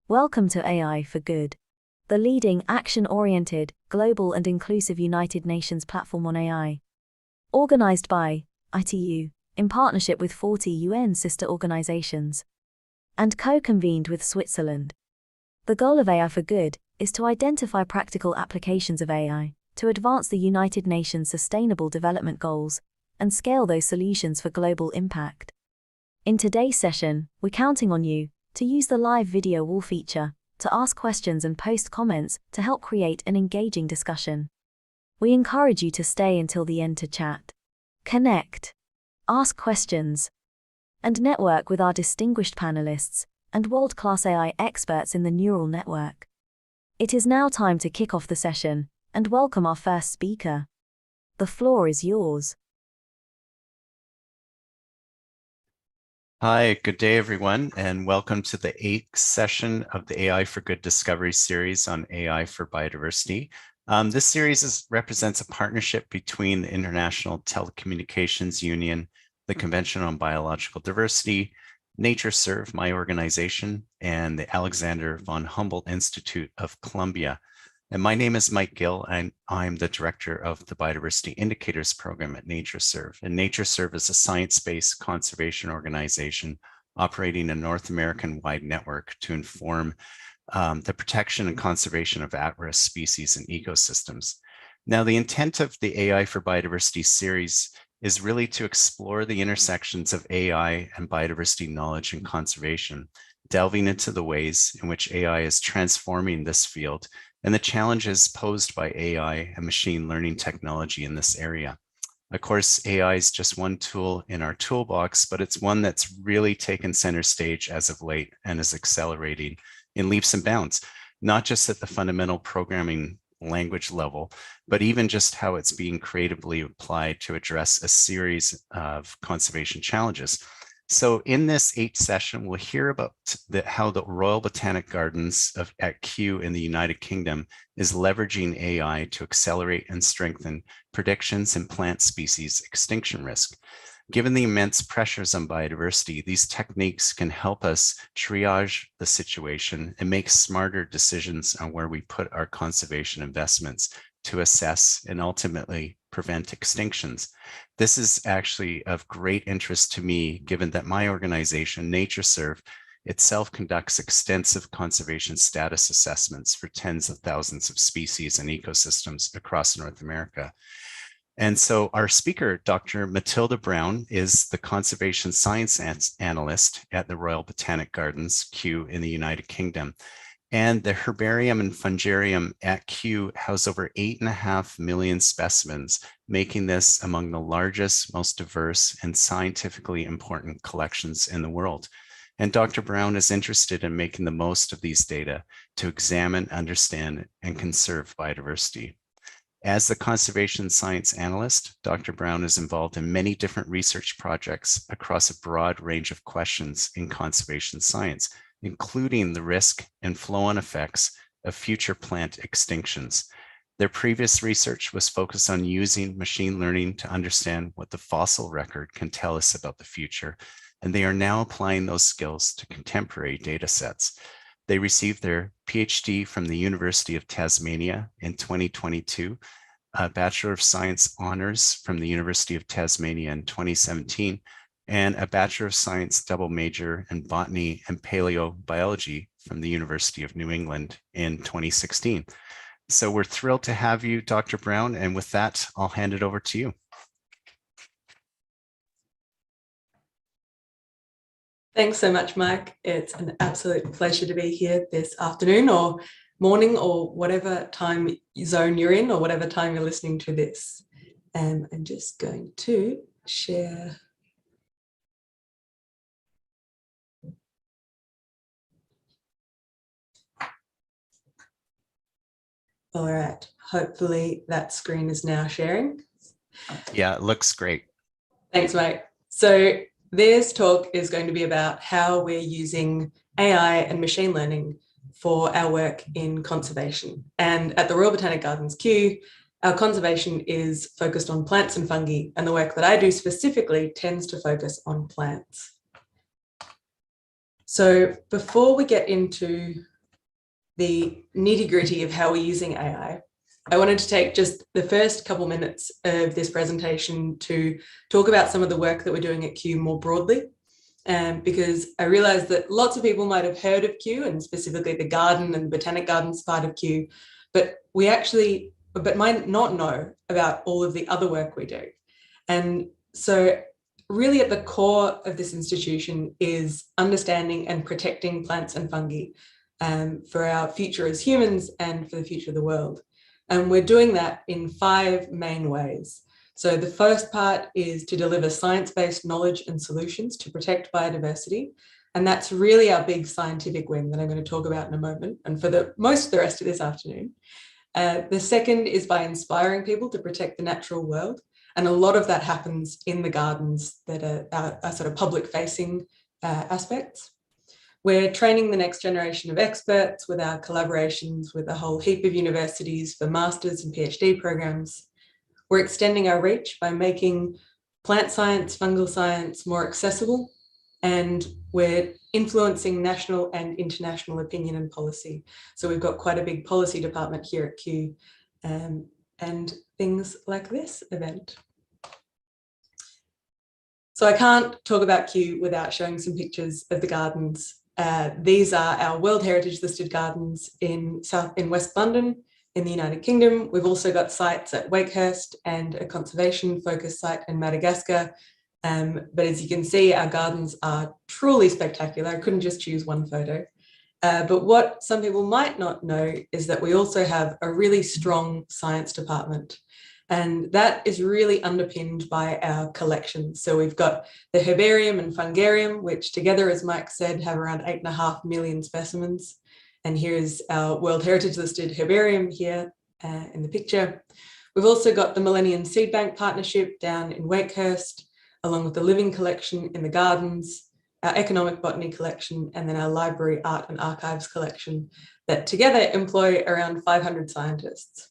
Welcome to AI for Good, the leading action-oriented, global and inclusive United Nations platform on AI. Organized by ITU, in partnership with 40 UN sister organizations, and co-convened with Switzerland. The goal of AI for Good is to identify practical applications of AI to advance the United Nations Sustainable Development Goals and scale those solutions for global impact. In today's session, we're counting on you to use the live video wall feature to ask questions and post comments to help create an engaging discussion. We encourage you to stay until the end to chat, connect, ask questions, and network with our distinguished panelists and world-class AI experts in the neural network. It is now time to kick off the session and welcome our first speaker. The floor is yours. Hi, good day, everyone, and welcome to the 8th session of the AI for Good Discovery series on AI for biodiversity. This series represents a partnership between the International Telecommunications Union, the Convention on Biological Diversity, NatureServe, my organization, and the Alexander von Humboldt Institute of Columbia. And my name is Mike Gill, and I'm the director of the Biodiversity Indicators Program at NatureServe. And NatureServe is a science-based conservation organization operating a North American-wide network to inform the protection and conservation of at-risk species and ecosystems. Now, the intent of the AI for Biodiversity series is really to explore the intersections of AI and biodiversity knowledge and conservation, delving into the ways in which AI is transforming this field and the challenges posed by AI and machine learning technology in this area. Of course, AI is just one tool in our toolbox, but it's one that's really taken center stage as of late and is accelerating in leaps and bounds, not just at the fundamental programming language level, but even just how it's being creatively applied to address a series of conservation challenges. So in this 8th session, we'll hear about how the Royal Botanic Gardens at Kew in the United Kingdom is leveraging AI to accelerate and strengthen predictions in plant species extinction risk. Given the immense pressures on biodiversity, these techniques can help us triage the situation and make smarter decisions on where we put our conservation investments to assess and ultimately prevent extinctions. This is actually of great interest to me, given that my organization, NatureServe, itself conducts extensive conservation status assessments for tens of thousands of species and ecosystems across North America. And so our speaker, Dr. Matilda Brown, is the conservation science analyst at the Royal Botanic Gardens, Kew, in the United Kingdom. And the herbarium and fungarium at Kew house over 8.5 million specimens, making this among the largest, most diverse, and scientifically important collections in the world. And Dr. Brown is interested in making the most of these data to examine, understand, and conserve biodiversity. As the conservation science analyst, Dr. Brown is involved in many different research projects across a broad range of questions in conservation science, including the risk and flow-on effects of future plant extinctions. Their previous research was focused on using machine learning to understand what the fossil record can tell us about the future, and they are now applying those skills to contemporary data sets. They received their PhD from the University of Tasmania in 2022, a Bachelor of Science honors from the University of Tasmania in 2017, and a Bachelor of Science double major in botany and paleobiology from the University of New England in 2016. So we're thrilled to have you, Dr. Brown, and with that, I'll hand it over to you. Thanks so much, Mike. It's an absolute pleasure to be here this afternoon or morning or whatever time zone you're in or whatever time you're listening to this. I'm just going to share. All right, hopefully that screen is now sharing. Yeah, it looks great. Thanks, Mike. So this talk is going to be about how we're using AI and machine learning for our work in conservation. And at the Royal Botanic Gardens Kew, our conservation is focused on plants and fungi, and the work that I do specifically tends to focus on plants. So before we get into the nitty-gritty of how we're using AI, I wanted to take just the first couple minutes of this presentation to talk about some of the work that we're doing at Kew more broadly, because I realized that lots of people might have heard of Kew, and specifically the garden and botanic gardens part of Kew, but might not know about all of the other work we do. And so really at the core of this institution is understanding and protecting plants and fungi for our future as humans and for the future of the world. And we're doing that in 5 main ways. So the first part is to deliver science-based knowledge and solutions to protect biodiversity. And that's really our big scientific wing that I'm going to talk about in a moment and for most of the rest of this afternoon. The second is by inspiring people to protect the natural world. And a lot of that happens in the gardens that are sort of public-facing aspects. We're training the next generation of experts with our collaborations with a whole heap of universities for masters and PhD programs. We're extending our reach by making plant science, fungal science more accessible, and we're influencing national and international opinion and policy. So we've got quite a big policy department here at Kew, and things like this event. So I can't talk about Kew without showing some pictures of the gardens. These are our World Heritage listed gardens in West London in the United Kingdom. We've also got sites at Wakehurst and a conservation focused site in Madagascar. But as you can see, our gardens are truly spectacular. I couldn't just choose one photo. But what some people might not know is that we also have a really strong science department. And that is really underpinned by our collections. So we've got the herbarium and fungarium, which together, as Mike said, have around 8.5 million specimens. And here's our World Heritage listed herbarium here in the picture. We've also got the Millennium Seed Bank Partnership down in Wakehurst, along with the Living Collection in the gardens, our Economic Botany Collection, and then our Library, Art and Archives Collection that together employ around 500 scientists.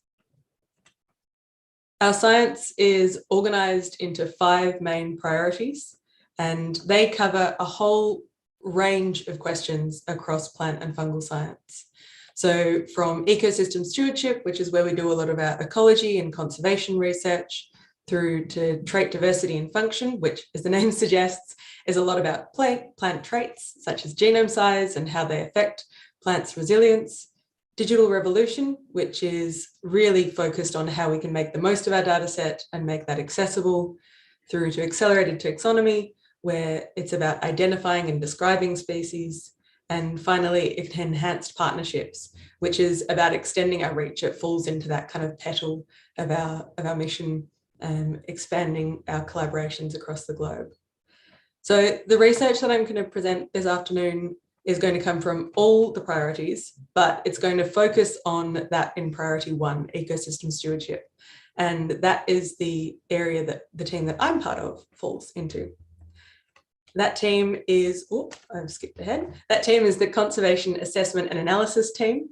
Our science is organised into 5 main priorities, and they cover a whole range of questions across plant and fungal science. So from ecosystem stewardship, which is where we do a lot of our ecology and conservation research, through to trait diversity and function, which, as the name suggests, is a lot about plant traits, such as genome size and how they affect plants' resilience. Digital revolution, which is really focused on how we can make the most of our data set and make that accessible, through to accelerated taxonomy, where it's about identifying and describing species. And finally, enhanced partnerships, which is about extending our reach. It falls into that kind of petal of our mission, expanding our collaborations across the globe. So the research that I'm going to present this afternoon is going to come from all the priorities, but it's going to focus on that in priority 1, ecosystem stewardship. And that is the area that the team that I'm part of falls into. That team is, I've skipped ahead. That team is the Conservation Assessment and Analysis team.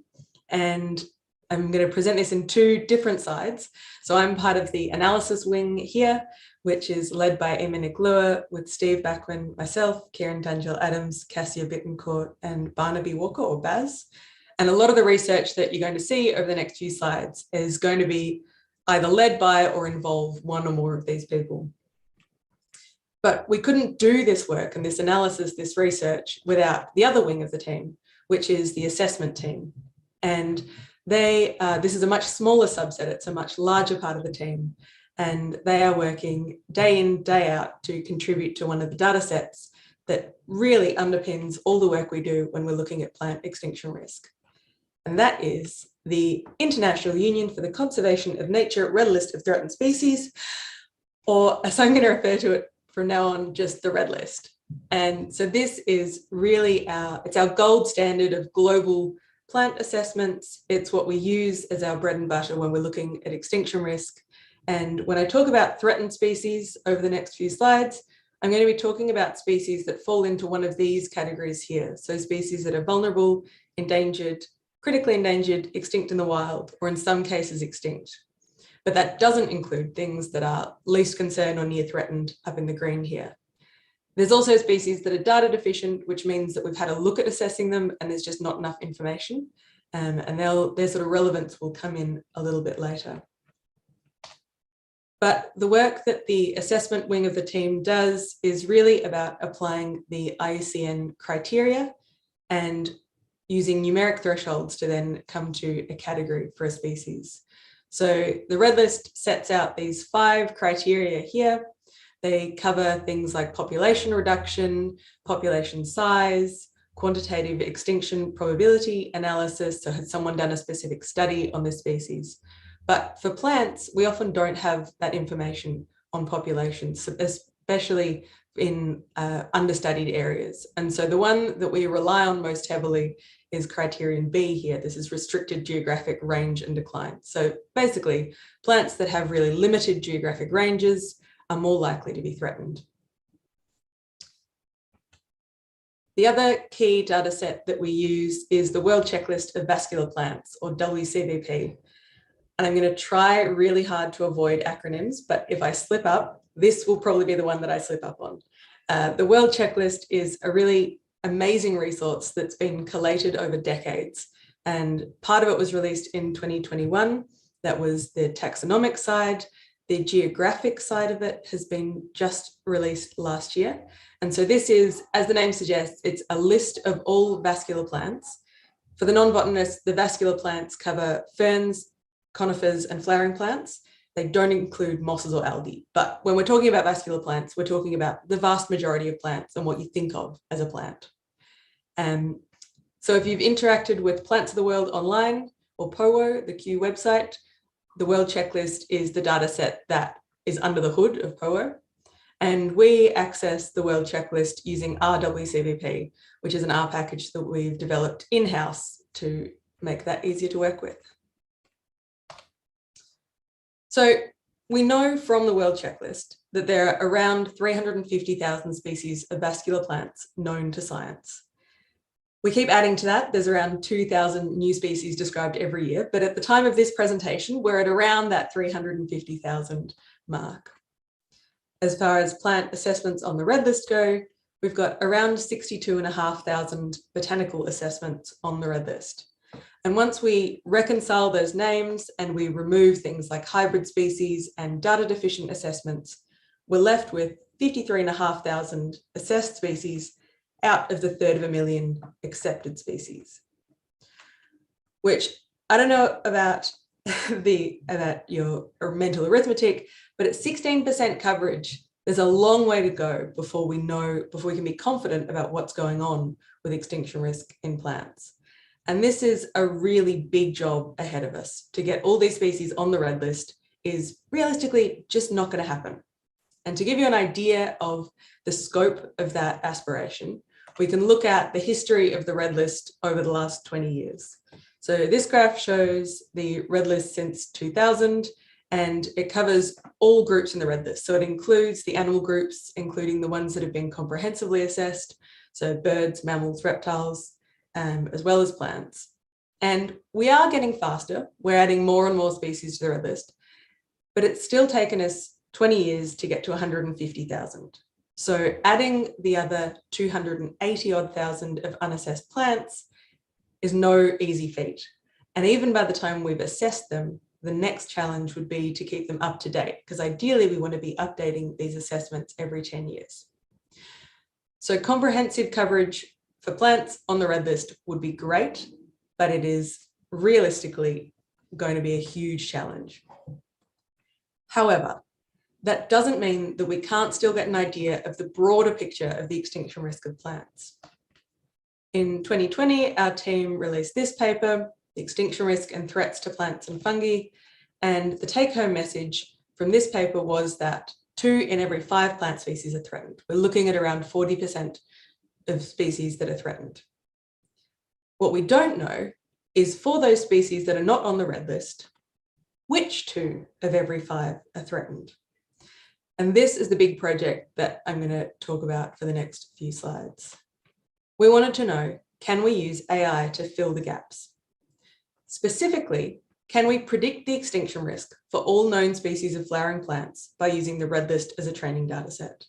And I'm going to present this in 2 different sides. So I'm part of the analysis wing here, which is led by Eamon Iglua with Steve Bachman, myself, Kieran Dangel-Adams, Cassia Bittencourt, and Barnaby Walker, or Baz. And a lot of the research that you're going to see over the next few slides is going to be either led by or involve one or more of these people. But we couldn't do this work and this analysis, this research, without the other wing of the team, which is the assessment team. And this is a much smaller subset, it's a much larger part of the team, and they are working day in, day out to contribute to one of the data sets that really underpins all the work we do when we're looking at plant extinction risk. And that is the International Union for the Conservation of Nature Red List of Threatened Species, or as I'm going to refer to it from now on, just the Red List. And so this is really it's our gold standard of global plant assessments. It's what we use as our bread and butter when we're looking at extinction risk. And when I talk about threatened species over the next few slides, I'm going to be talking about species that fall into one of these categories here. So species that are vulnerable, endangered, critically endangered, extinct in the wild, or in some cases extinct. But that doesn't include things that are least concern or near threatened up in the green here. There's also species that are data deficient, which means that we've had a look at assessing them and there's just not enough information. and their sort of relevance will come in a little bit later. But the work that the assessment wing of the team does is really about applying the IUCN criteria and using numeric thresholds to then come to a category for a species. So the red list sets out these 5 criteria here. They cover things like population reduction, population size, quantitative extinction probability analysis. So has someone done a specific study on this species? But for plants, we often don't have that information on populations, especially in understudied areas. And so the one that we rely on most heavily is criterion B here. This is restricted geographic range and decline. So basically, plants that have really limited geographic ranges are more likely to be threatened. The other key data set that we use is the World Checklist of Vascular Plants, or WCVP. And I'm going to try really hard to avoid acronyms, but if I slip up, this will probably be the one that I slip up on. The World Checklist is a really amazing resource that's been collated over decades. And part of it was released in 2021. That was the taxonomic side. The geographic side of it has been just released last year. And so this is, as the name suggests, it's a list of all vascular plants. For the non-botanists, the vascular plants cover ferns, conifers, and flowering plants. They don't include mosses or algae. But when we're talking about vascular plants, we're talking about the vast majority of plants and what you think of as a plant. So if you've interacted with Plants of the World online or POWO, the Q website, the World Checklist is the data set that is under the hood of POWO. And we access the World Checklist using our WCVP, which is an R package that we've developed in-house to make that easier to work with. So we know from the World Checklist that there are around 350,000 species of vascular plants known to science. We keep adding to that. There's around 2,000 new species described every year, but at the time of this presentation, we're at around that 350,000 mark. As far as plant assessments on the red list go, we've got around 62,500 botanical assessments on the red list. And once we reconcile those names and we remove things like hybrid species and data deficient assessments, we're left with 53,500 assessed species out of the 1/3 accepted species. Which I don't know about your mental arithmetic, but at 16% coverage, there's a long way to go before we can be confident about what's going on with extinction risk in plants. And this is a really big job ahead of us. To get all these species on the red list is realistically just not going to happen. And to give you an idea of the scope of that aspiration, we can look at the history of the red list over the last 20 years. So this graph shows the red list since 2000, and it covers all groups in the red list. So it includes the animal groups, including the ones that have been comprehensively assessed, so birds, mammals, reptiles, as well as plants. And we are getting faster. We're adding more and more species to the red list, but it's still taken us 20 years to get to 150,000. So adding the other 280 odd thousand of unassessed plants is no easy feat. And even by the time we've assessed them, the next challenge would be to keep them up to date, because ideally we want to be updating these assessments every 10 years. So comprehensive coverage for plants on the red list would be great, but it is realistically going to be a huge challenge. However, that doesn't mean that we can't still get an idea of the broader picture of the extinction risk of plants. In 2020, our team released this paper, The Extinction Risk and Threats to Plants and Fungi, and the take-home message from this paper was that 2 in every 5 plant species are threatened. We're looking at around 40% of species that are threatened. What we don't know is, for those species that are not on the red list, which 2 of every 5 are threatened? And this is the big project that I'm going to talk about for the next few slides. We wanted to know, can we use AI to fill the gaps? Specifically, can we predict the extinction risk for all known species of flowering plants by using the red list as a training data set?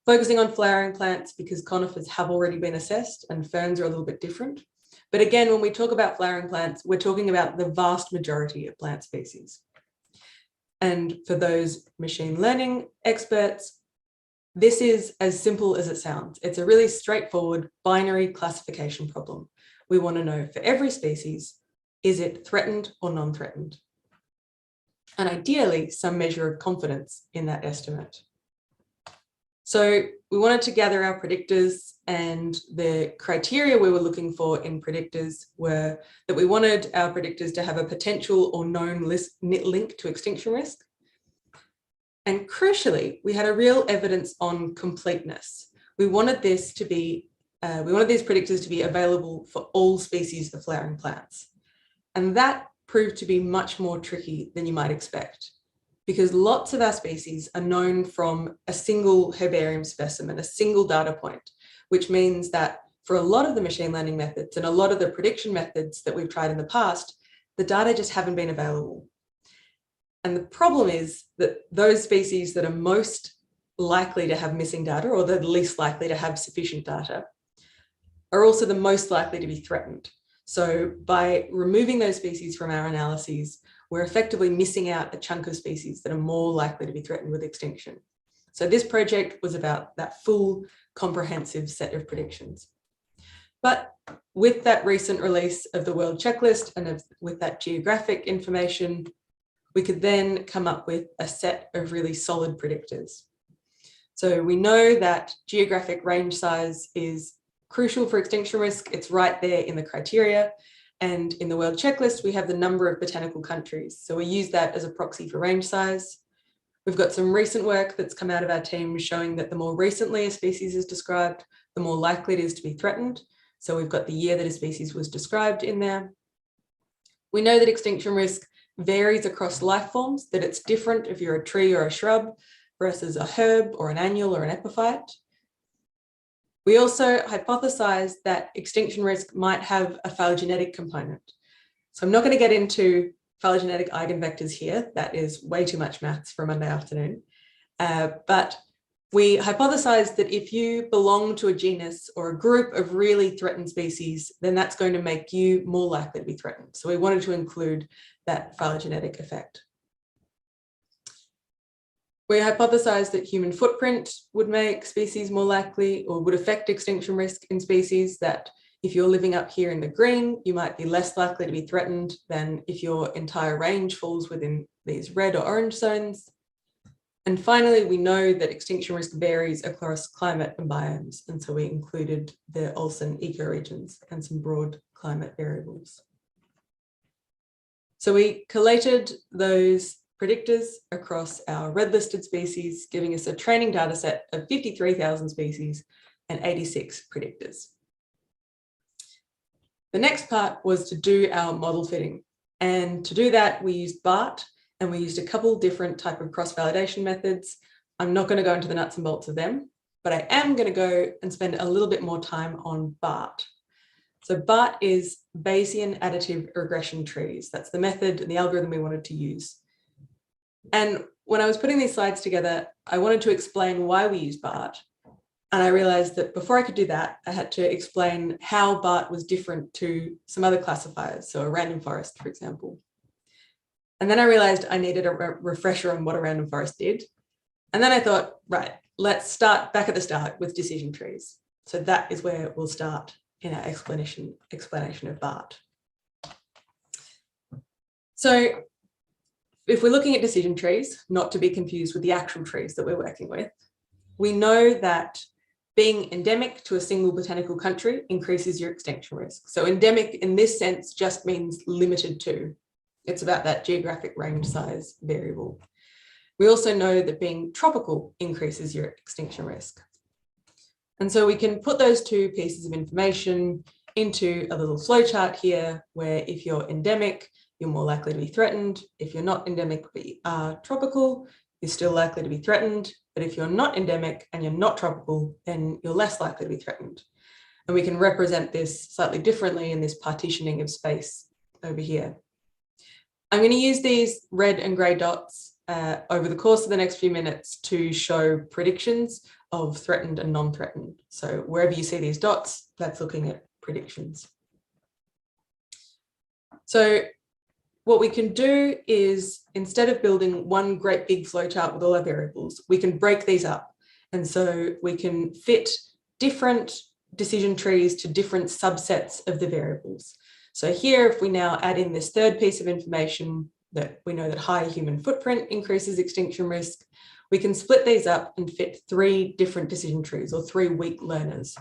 Focusing on flowering plants because conifers have already been assessed and ferns are a little bit different. But again, when we talk about flowering plants, we're talking about the vast majority of plant species. And for those machine learning experts, this is as simple as it sounds. It's a really straightforward binary classification problem. We want to know for every species, is it threatened or non-threatened? And ideally, some measure of confidence in that estimate. So we wanted to gather our predictors, and the criteria we were looking for in predictors were that we wanted our predictors to have a potential or known link to extinction risk. And crucially, we had a real evidence on completeness. We wanted these predictors to be available for all species of flowering plants. And that proved to be much more tricky than you might expect, because lots of our species are known from a single herbarium specimen, a single data point, which means that for a lot of the machine learning methods and a lot of the prediction methods that we've tried in the past, the data just haven't been available. And the problem is that those species that are most likely to have missing data, or the least likely to have sufficient data, are also the most likely to be threatened. So by removing those species from our analyses, we're effectively missing out a chunk of species that are more likely to be threatened with extinction. So this project was about that full comprehensive set of predictions. But with that recent release of the World Checklist and with that geographic information, we could then come up with a set of really solid predictors. So we know that geographic range size is crucial for extinction risk. It's right there in the criteria. And in the World Checklist, we have the number of botanical countries. So we use that as a proxy for range size. We've got some recent work that's come out of our team showing that the more recently a species is described, the more likely it is to be threatened. So we've got the year that a species was described in there. We know that extinction risk varies across life forms, that it's different if you're a tree or a shrub versus a herb or an annual or an epiphyte. We also hypothesized that extinction risk might have a phylogenetic component. So I'm not going to get into phylogenetic eigenvectors here. That is way too much maths for a Monday afternoon. But we hypothesized that if you belong to a genus or a group of really threatened species, then that's going to make you more likely to be threatened. So we wanted to include that phylogenetic effect. We hypothesized that human footprint would make species more likely, or would affect extinction risk in species, that if you're living up here in the green, you might be less likely to be threatened than if your entire range falls within these red or orange zones. And finally, we know that extinction risk varies across climate and biomes. And so we included the Olsen ecoregions and some broad climate variables. So we collated those predictors across our red listed species, giving us a training data set of 53,000 species and 86 predictors. The next part was to do our model fitting. And to do that, we used BART, and we used a couple different type of cross-validation methods. I'm not going to go into the nuts and bolts of them, but I am going to go and spend a little bit more time on BART. So BART is Bayesian additive regression trees. That's the method and the algorithm we wanted to use. And when I was putting these slides together, I wanted to explain why we use BART. And I realized that before I could do that, I had to explain how BART was different to some other classifiers, so a random forest, for example. And then I realized I needed a refresher on what a random forest did. And then I thought, right, let's start back at the start with decision trees. So that is where we'll start in our explanation of BART. So if we're looking at decision trees, not to be confused with the actual trees that we're working with, we know that being endemic to a single botanical country increases your extinction risk. So endemic in this sense just means limited to. It's about that geographic range size variable. We also know that being tropical increases your extinction risk. And so we can put those two pieces of information into a little flowchart here, where if you're endemic, you're more likely to be threatened. If you're not endemic but you are tropical, you're still likely to be threatened. But if you're not endemic and you're not tropical, then you're less likely to be threatened. And we can represent this slightly differently in this partitioning of space over here. I'm going to use these red and grey dots over the course of the next few minutes to show predictions of threatened and non-threatened. So wherever you see these dots, that's looking at predictions. So what we can do is, instead of building one great big flowchart with all our variables, we can break these up. And so we can fit different decision trees to different subsets of the variables. So here, if we now add in this third piece of information, that we know that high human footprint increases extinction risk, we can split these up and fit 3 different decision trees, or 3 weak learners.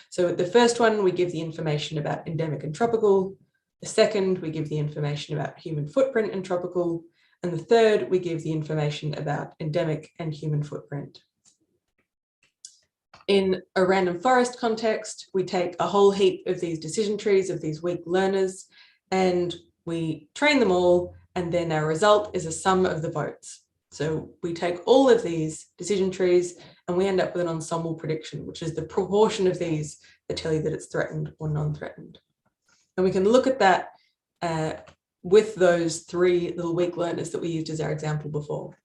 So with the first one, we give the information about endemic and tropical. The second, we give the information about human footprint and tropical. And the third, we give the information about endemic and human footprint. In a random forest context, we take a whole heap of these decision trees of these weak learners, and we train them all, and then our result is a sum of the votes. So we take all of these decision trees and we end up with an ensemble prediction, which is the proportion of these that tell you that it's threatened or non-threatened. And we can look at that with those 3 little weak learners that we used as our example before.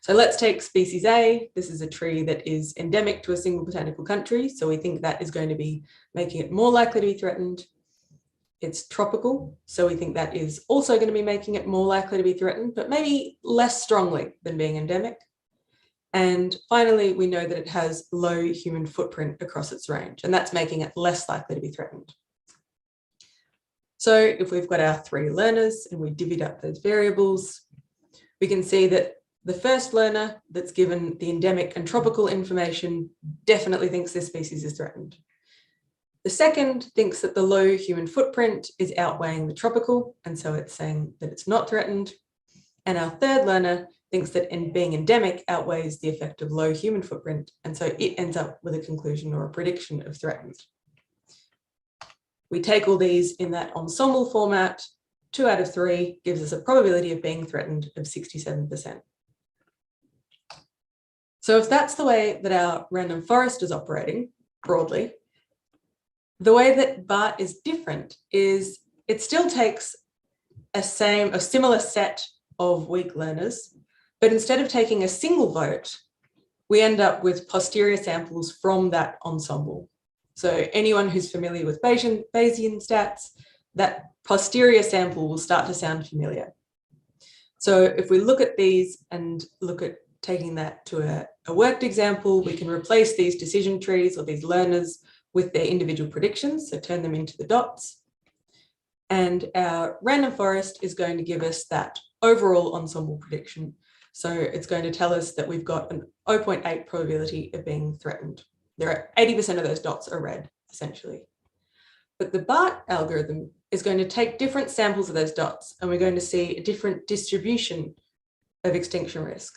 So let's take species A. This is a tree that is endemic to a single botanical country. So we think that is going to be making it more likely to be threatened. It's tropical, so we think that is also going to be making it more likely to be threatened, but maybe less strongly than being endemic. And finally, we know that it has low human footprint across its range, and that's making it less likely to be threatened. So if we've got our 3 learners and we divvied up those variables, we can see that the first learner that's given the endemic and tropical information definitely thinks this species is threatened. The second thinks that the low human footprint is outweighing the tropical, and so it's saying that it's not threatened. And our third learner thinks that being endemic outweighs the effect of low human footprint, and so it ends up with a conclusion or a prediction of threatened. We take all these in that ensemble format. 2 out of 3 gives us a probability of being threatened of 67%. So if that's the way that our random forest is operating broadly, the way that BART is different is it still takes a similar set of weak learners, but instead of taking a single vote, we end up with posterior samples from that ensemble. So anyone who's familiar with Bayesian stats, that posterior sample will start to sound familiar. So if we look at these and look at taking that to a worked example, we can replace these decision trees or these learners with their individual predictions, so turn them into the dots. And our random forest is going to give us that overall ensemble prediction. So it's going to tell us that we've got an 0.8 probability of being threatened. There are 80% of those dots are red, essentially. But the BART algorithm is going to take different samples of those dots, and we're going to see a different distribution of extinction risk,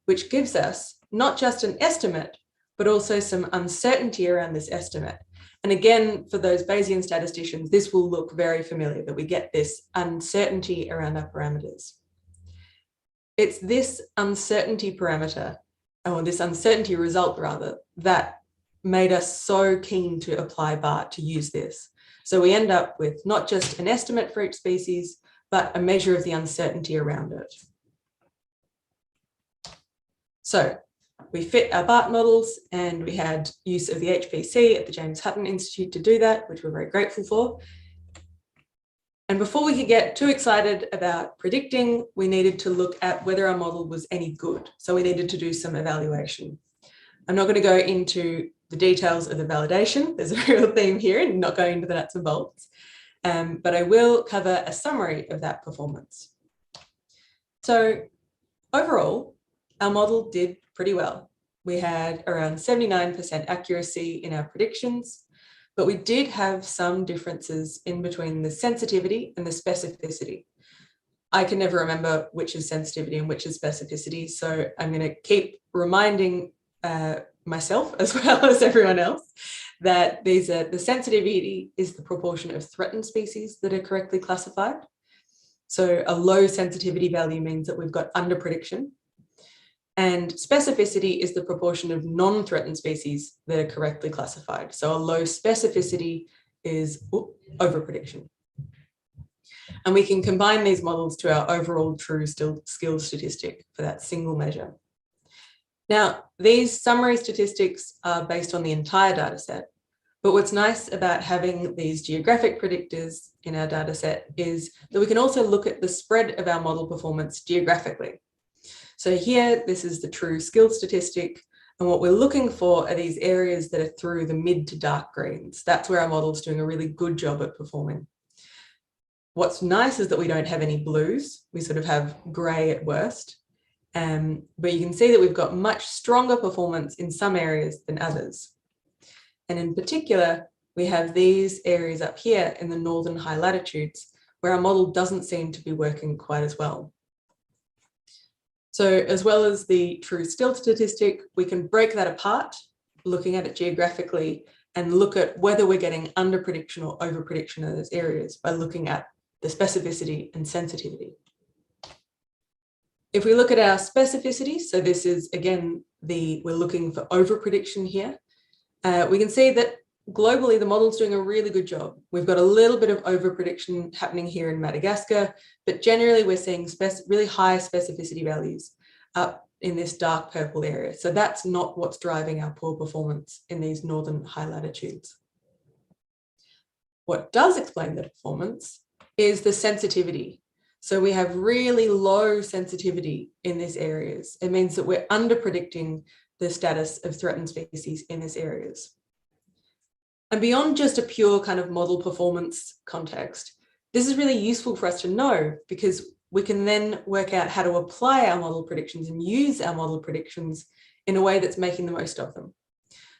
which gives us not just an estimate, but also some uncertainty around this estimate. And again, for those Bayesian statisticians, this will look very familiar, that we get this uncertainty around our parameters. It's this uncertainty parameter, or this uncertainty result rather, that made us so keen to apply BART to use this. So we end up with not just an estimate for each species, but a measure of the uncertainty around it. So we fit our BART models, and we had use of the HPC at the James Hutton Institute to do that, which we're very grateful for. And before we could get too excited about predicting, we needed to look at whether our model was any good. So we needed to do some evaluation. I'm not going to go into the details of the validation. There's a real theme here, and not going into the nuts and bolts. But I will cover a summary of that performance. So overall, our model did pretty well. We had around 79% accuracy in our predictions, but we did have some differences in between the sensitivity and the specificity. I can never remember which is sensitivity and which is specificity, so I'm going to keep reminding myself as well as everyone else that the sensitivity is the proportion of threatened species that are correctly classified. So a low sensitivity value means that we've got under prediction. And specificity is the proportion of non-threatened species that are correctly classified. So a low specificity is over prediction. And we can combine these models to our overall true skill statistic for that single measure. Now, these summary statistics are based on the entire data set, But what's nice about having these geographic predictors in our data set is that we can also look at the spread of our model performance geographically. So here, this is the true skill statistic. And what we're looking for are these areas that are through the mid to dark greens. That's where our model's doing a really good job at performing. What's nice is that we don't have any blues. We sort of have grey at worst. But you can see that we've got much stronger performance in some areas than others. And in particular, we have these areas up here in the northern high latitudes where our model doesn't seem to be working quite as well. So as well as the true skill statistic, we can break that apart, looking at it geographically, and look at whether we're getting under prediction or over prediction in those areas by looking at the specificity and sensitivity. If we look at our specificity, so this is again, we're looking for over prediction here. We can see that globally, the model's doing a really good job. We've got a little bit of over prediction happening here in Madagascar, but generally we're seeing really high specificity values up in this dark purple area. So that's not what's driving our poor performance in these northern high latitudes. What does explain the performance is the sensitivity. So we have really low sensitivity in these areas. It means that we're under predicting the status of threatened species in these areas. And beyond just a pure kind of model performance context, this is really useful for us to know because we can then work out how to apply our model predictions and use our model predictions in a way that's making the most of them.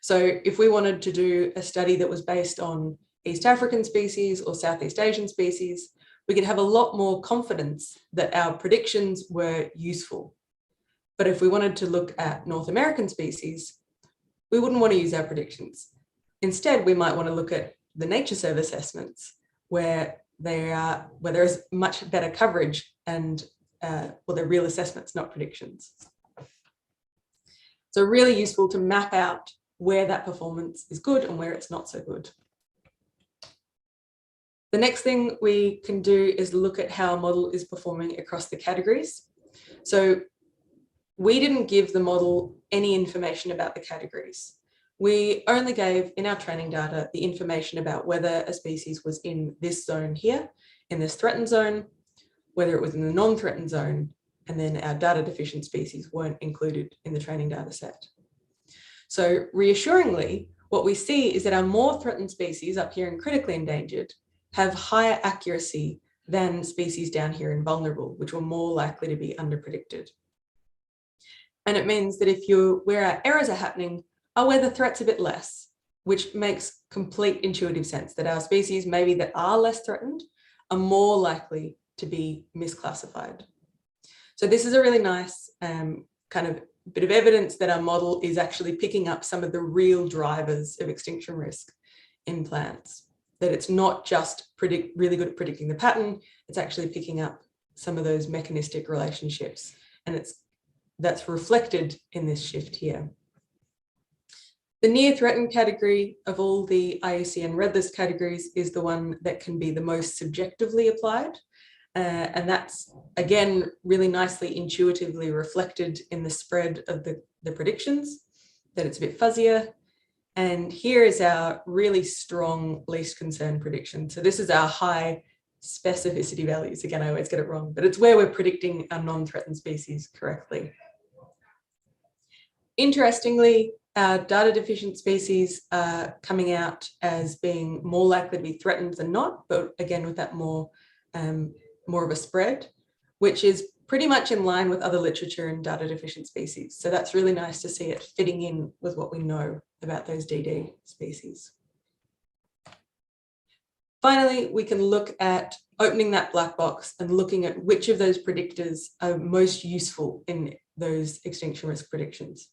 So if we wanted to do a study that was based on East African species or Southeast Asian species, we could have a lot more confidence that our predictions were useful. But if we wanted to look at North American species, we wouldn't want to use our predictions. Instead, we might want to look at the nature serve assessments where there is much better coverage and they're real assessments, not predictions. So really useful to map out where that performance is good and where it's not so good. The next thing we can do is look at how a model is performing across the categories. So we didn't give the model any information about the categories. We only gave in our training data the information about whether a species was in this zone here, in this threatened zone, whether it was in the non-threatened zone, and then our data deficient species weren't included in the training data set. So reassuringly, what we see is that our more threatened species up here in critically endangered have higher accuracy than species down here in vulnerable, which were more likely to be underpredicted. And it means that where our errors are happening are where the threat's a bit less, which makes complete intuitive sense that our species maybe that are less threatened are more likely to be misclassified. So this is a really nice kind of bit of evidence that our model is actually picking up some of the real drivers of extinction risk in plants, that it's not just really good at predicting the pattern, it's actually picking up some of those mechanistic relationships. And that's reflected in this shift here. The near threatened category of all the IUCN red list categories is the one that can be the most subjectively applied. And that's, again, really nicely intuitively reflected in the spread of the predictions, that it's a bit fuzzier. And here is our really strong least concern prediction. So this is our high specificity values. Again, I always get it wrong, but it's where we're predicting our non-threatened species correctly. Interestingly, our data deficient species are coming out as being more likely to be threatened than not, but again, with that more of a spread, which is pretty much in line with other literature in data deficient species. So that's really nice to see it fitting in with what we know about those DD species. Finally, we can look at opening that black box and looking at which of those predictors are most useful in those extinction risk predictions.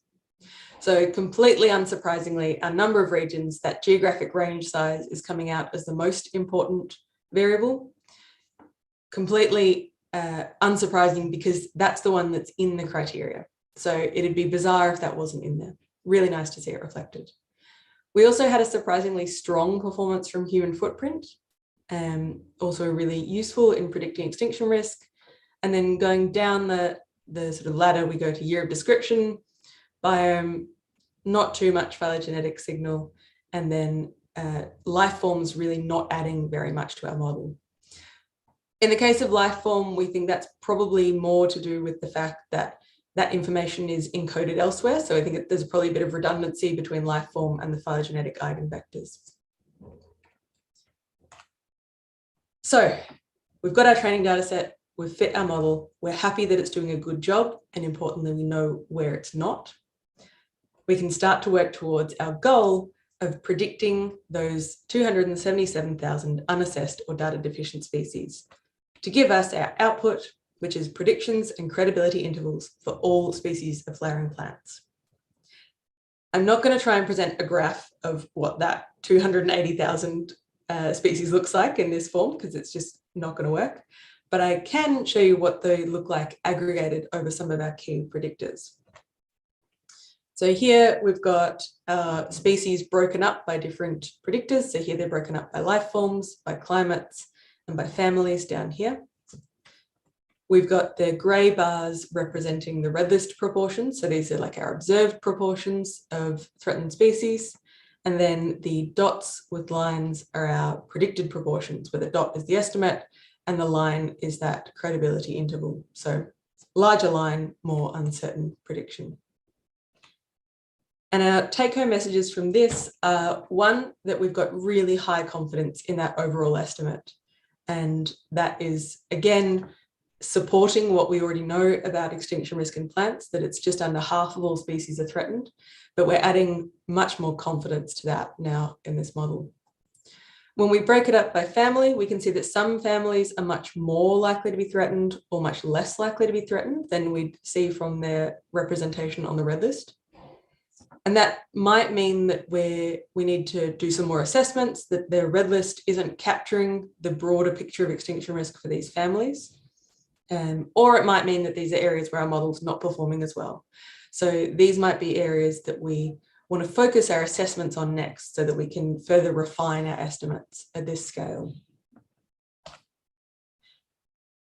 So completely unsurprisingly, a number of regions, that geographic range size is coming out as the most important variable. Completely unsurprising because that's the one that's in the criteria. So it'd be bizarre if that wasn't in there. Really nice to see it reflected. We also had a surprisingly strong performance from human footprint, also really useful in predicting extinction risk. And then going down the sort of ladder, we go to year of description, biome, not too much phylogenetic signal, and then life forms really not adding very much to our model. In the case of life form, we think that's probably more to do with the fact that that information is encoded elsewhere. So I think there's probably a bit of redundancy between life form and the phylogenetic eigenvectors. So we've got our training data set, we've fit our model, we're happy that it's doing a good job, and importantly, we know where it's not. We can start to work towards our goal of predicting those 277,000 unassessed or data deficient species to give us our output, which is predictions and credibility intervals for all species of flowering plants. I'm not going to try and present a graph of what that 280,000 species looks like in this form, because it's just not going to work, but I can show you what they look like aggregated over some of our key predictors. So here we've got species broken up by different predictors. So here they're broken up by life forms, by climates, and by families down here. We've got the grey bars representing the red list proportions. So these are like our observed proportions of threatened species. And then the dots with lines are our predicted proportions, where the dot is the estimate and the line is that credibility interval. So larger line, more uncertain prediction. And our take-home messages from this are, one, that we've got really high confidence in that overall estimate. And that is, again, supporting what we already know about extinction risk in plants, that it's just under half of all species are threatened, but we're adding much more confidence to that now in this model. When we break it up by family, we can see that some families are much more likely to be threatened or much less likely to be threatened than we'd see from their representation on the red list. And that might mean that we need to do some more assessments, that the red list isn't capturing the broader picture of extinction risk for these families. Or it might mean that these are areas where our model's not performing as well. So these might be areas that we want to focus our assessments on next, so that we can further refine our estimates at this scale.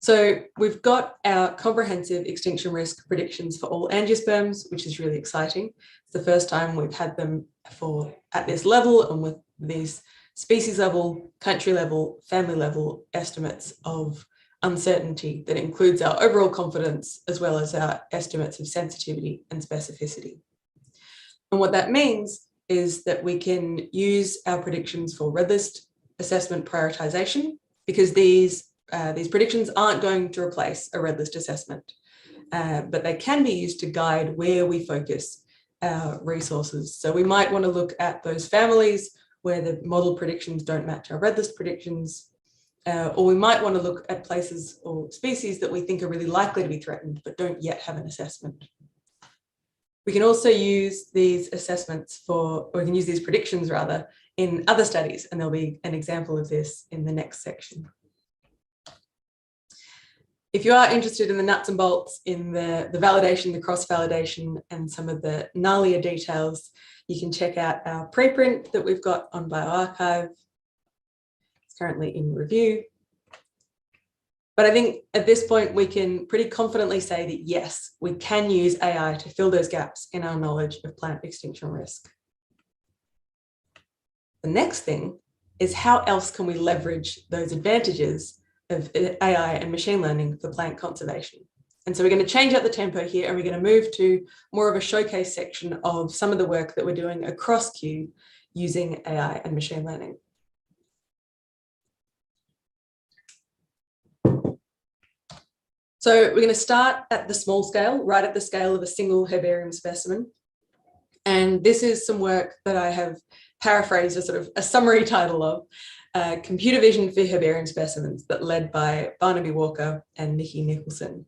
So we've got our comprehensive extinction risk predictions for all angiosperms, which is really exciting. It's the first time we've had them at this level, and with these species level, country level, family level estimates of uncertainty that includes our overall confidence as well as our estimates of sensitivity and specificity. And what that means is that we can use our predictions for red list assessment prioritization, because these predictions aren't going to replace a red list assessment, but they can be used to guide where we focus our resources. So we might want to look at those families where the model predictions don't match our red list predictions, or we might want to look at places or species that we think are really likely to be threatened but don't yet have an assessment. We can also use these assessments or we can use these predictions rather in other studies, and there'll be an example of this in the next section. If you are interested in the nuts and bolts in the validation, the cross-validation, and some of the gnarlier details, you can check out our preprint that we've got on bioRxiv. It's currently in review. But I think at this point, we can pretty confidently say that yes, we can use AI to fill those gaps in our knowledge of plant extinction risk. The next thing is, how else can we leverage those advantages of AI and machine learning for plant conservation? And so we're going to change up the tempo here, and we're going to move to more of a showcase section of some of the work that we're doing across Kew using AI and machine learning. So we're going to start at the small scale, right at the scale of a single herbarium specimen. And this is some work that I have paraphrased as sort of a summary title of, Computer Vision for Herbarium Specimens, that led by Barnaby Walker and Nikki Nicholson.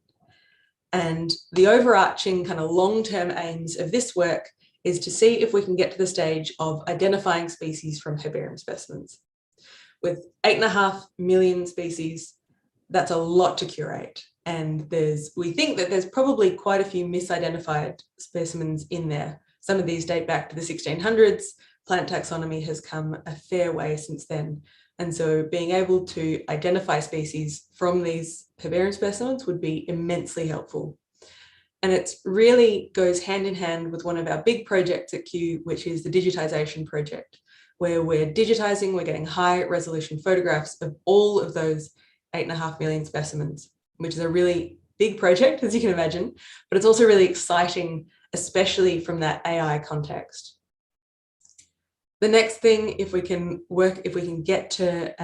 And the overarching kind of long-term aims of this work is to see if we can get to the stage of identifying species from herbarium specimens. With 8.5 million species, that's a lot to curate. And we think that there's probably quite a few misidentified specimens in there. Some of these date back to the 1600s. Plant taxonomy has come a fair way since then. And so being able to identify species from these herbarium specimens would be immensely helpful. And it really goes hand in hand with one of our big projects at Kew, which is the digitization project, where we're digitizing, we're getting high resolution photographs of all of those 8.5 million specimens, which is a really big project, as you can imagine, but it's also really exciting, especially from that AI context. The next thing, if we can get to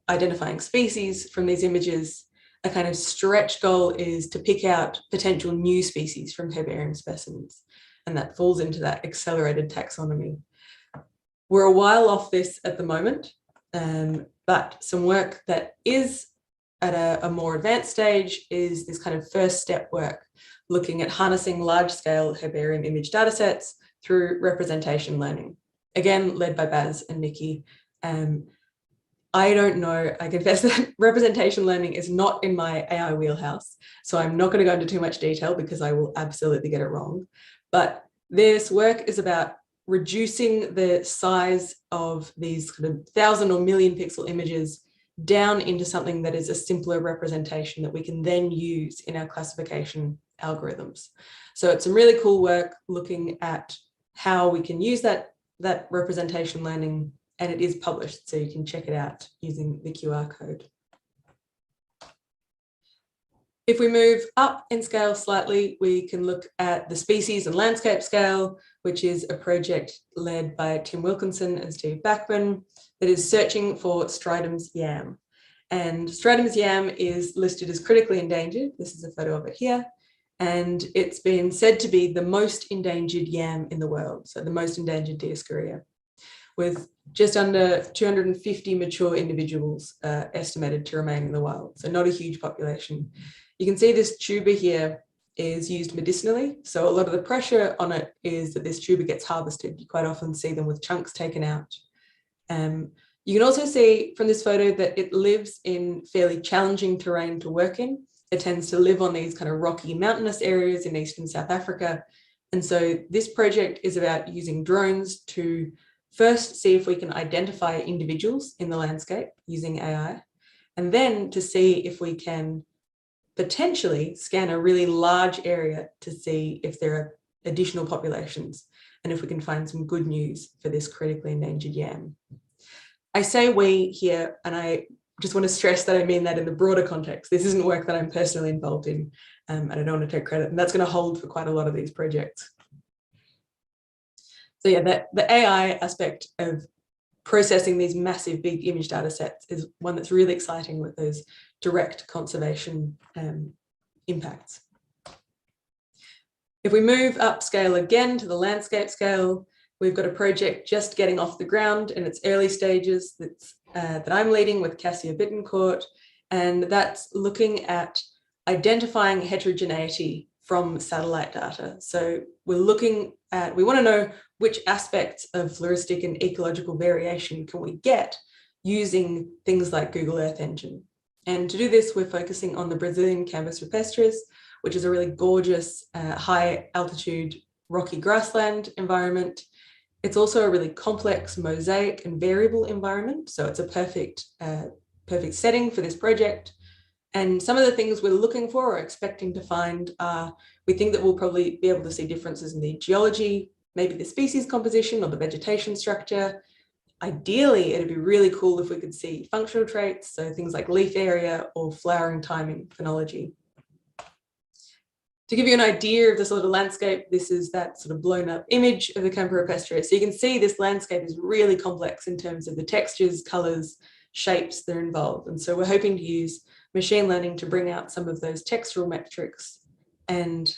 identifying species from these images, a kind of stretch goal is to pick out potential new species from herbarium specimens. And that falls into that accelerated taxonomy. We're a while off this at the moment, but some work that is at a more advanced stage is this kind of first step work, looking at harnessing large-scale herbarium image datasets through representation learning, again, led by Baz and Nikki. I don't know, I confess that representation learning is not in my AI wheelhouse, so I'm not going to go into too much detail because I will absolutely get it wrong. But this work is about reducing the size of these kind of 1,000 or million pixel images down into something that is a simpler representation that we can then use in our classification algorithms. So it's some really cool work looking at how we can use that representation learning, and it is published, so you can check it out using the QR code. If we move up in scale slightly, we can look at the species and landscape scale, which is a project led by Tim Wilkinson and Steve Backman that is searching for Stridum's yam. And Stridum's yam is listed as critically endangered. This is a photo of it here. And it's been said to be the most endangered yam in the world, so the most endangered Dioscorea, with just under 250 mature individuals estimated to remain in the wild, so not a huge population. You can see this tuber here is used medicinally, so a lot of the pressure on it is that this tuber gets harvested. You quite often see them with chunks taken out. You can also see from this photo that it lives in fairly challenging terrain to work in. It tends to live on these kind of rocky mountainous areas in Eastern South Africa. And so this project is about using drones to first see if we can identify individuals in the landscape using AI, and then to see if we can potentially scan a really large area to see if there are additional populations and if we can find some good news for this critically endangered yam. I say we here, and I just want to stress that I mean that in the broader context. This isn't work that I'm personally involved in, and I don't want to take credit, and that's going to hold for quite a lot of these projects. So yeah, the AI aspect of processing these massive big image data sets is one that's really exciting with those direct conservation impacts. If we move up scale again to the landscape scale, we've got a project just getting off the ground in its early stages that I'm leading with Cassia Bittencourt, and that's looking at identifying heterogeneity from satellite data. So we want to know which aspects of floristic and ecological variation can we get using things like Google Earth Engine. And to do this, we're focusing on the Brazilian Canvas rupestris, which is a really gorgeous high altitude rocky grassland environment. It's also a really complex mosaic and variable environment. So it's a perfect setting for this project. And some of the things we're looking for or expecting to find are, we think that we'll probably be able to see differences in the geology, maybe the species composition or the vegetation structure. Ideally, it'd be really cool if we could see functional traits, so things like leaf area or flowering timing phenology. To give you an idea of the sort of landscape, this is that sort of blown up image of the Campa rupestris. So you can see this landscape is really complex in terms of the textures, colors, shapes that are involved. And so we're hoping to use machine learning to bring out some of those textural metrics and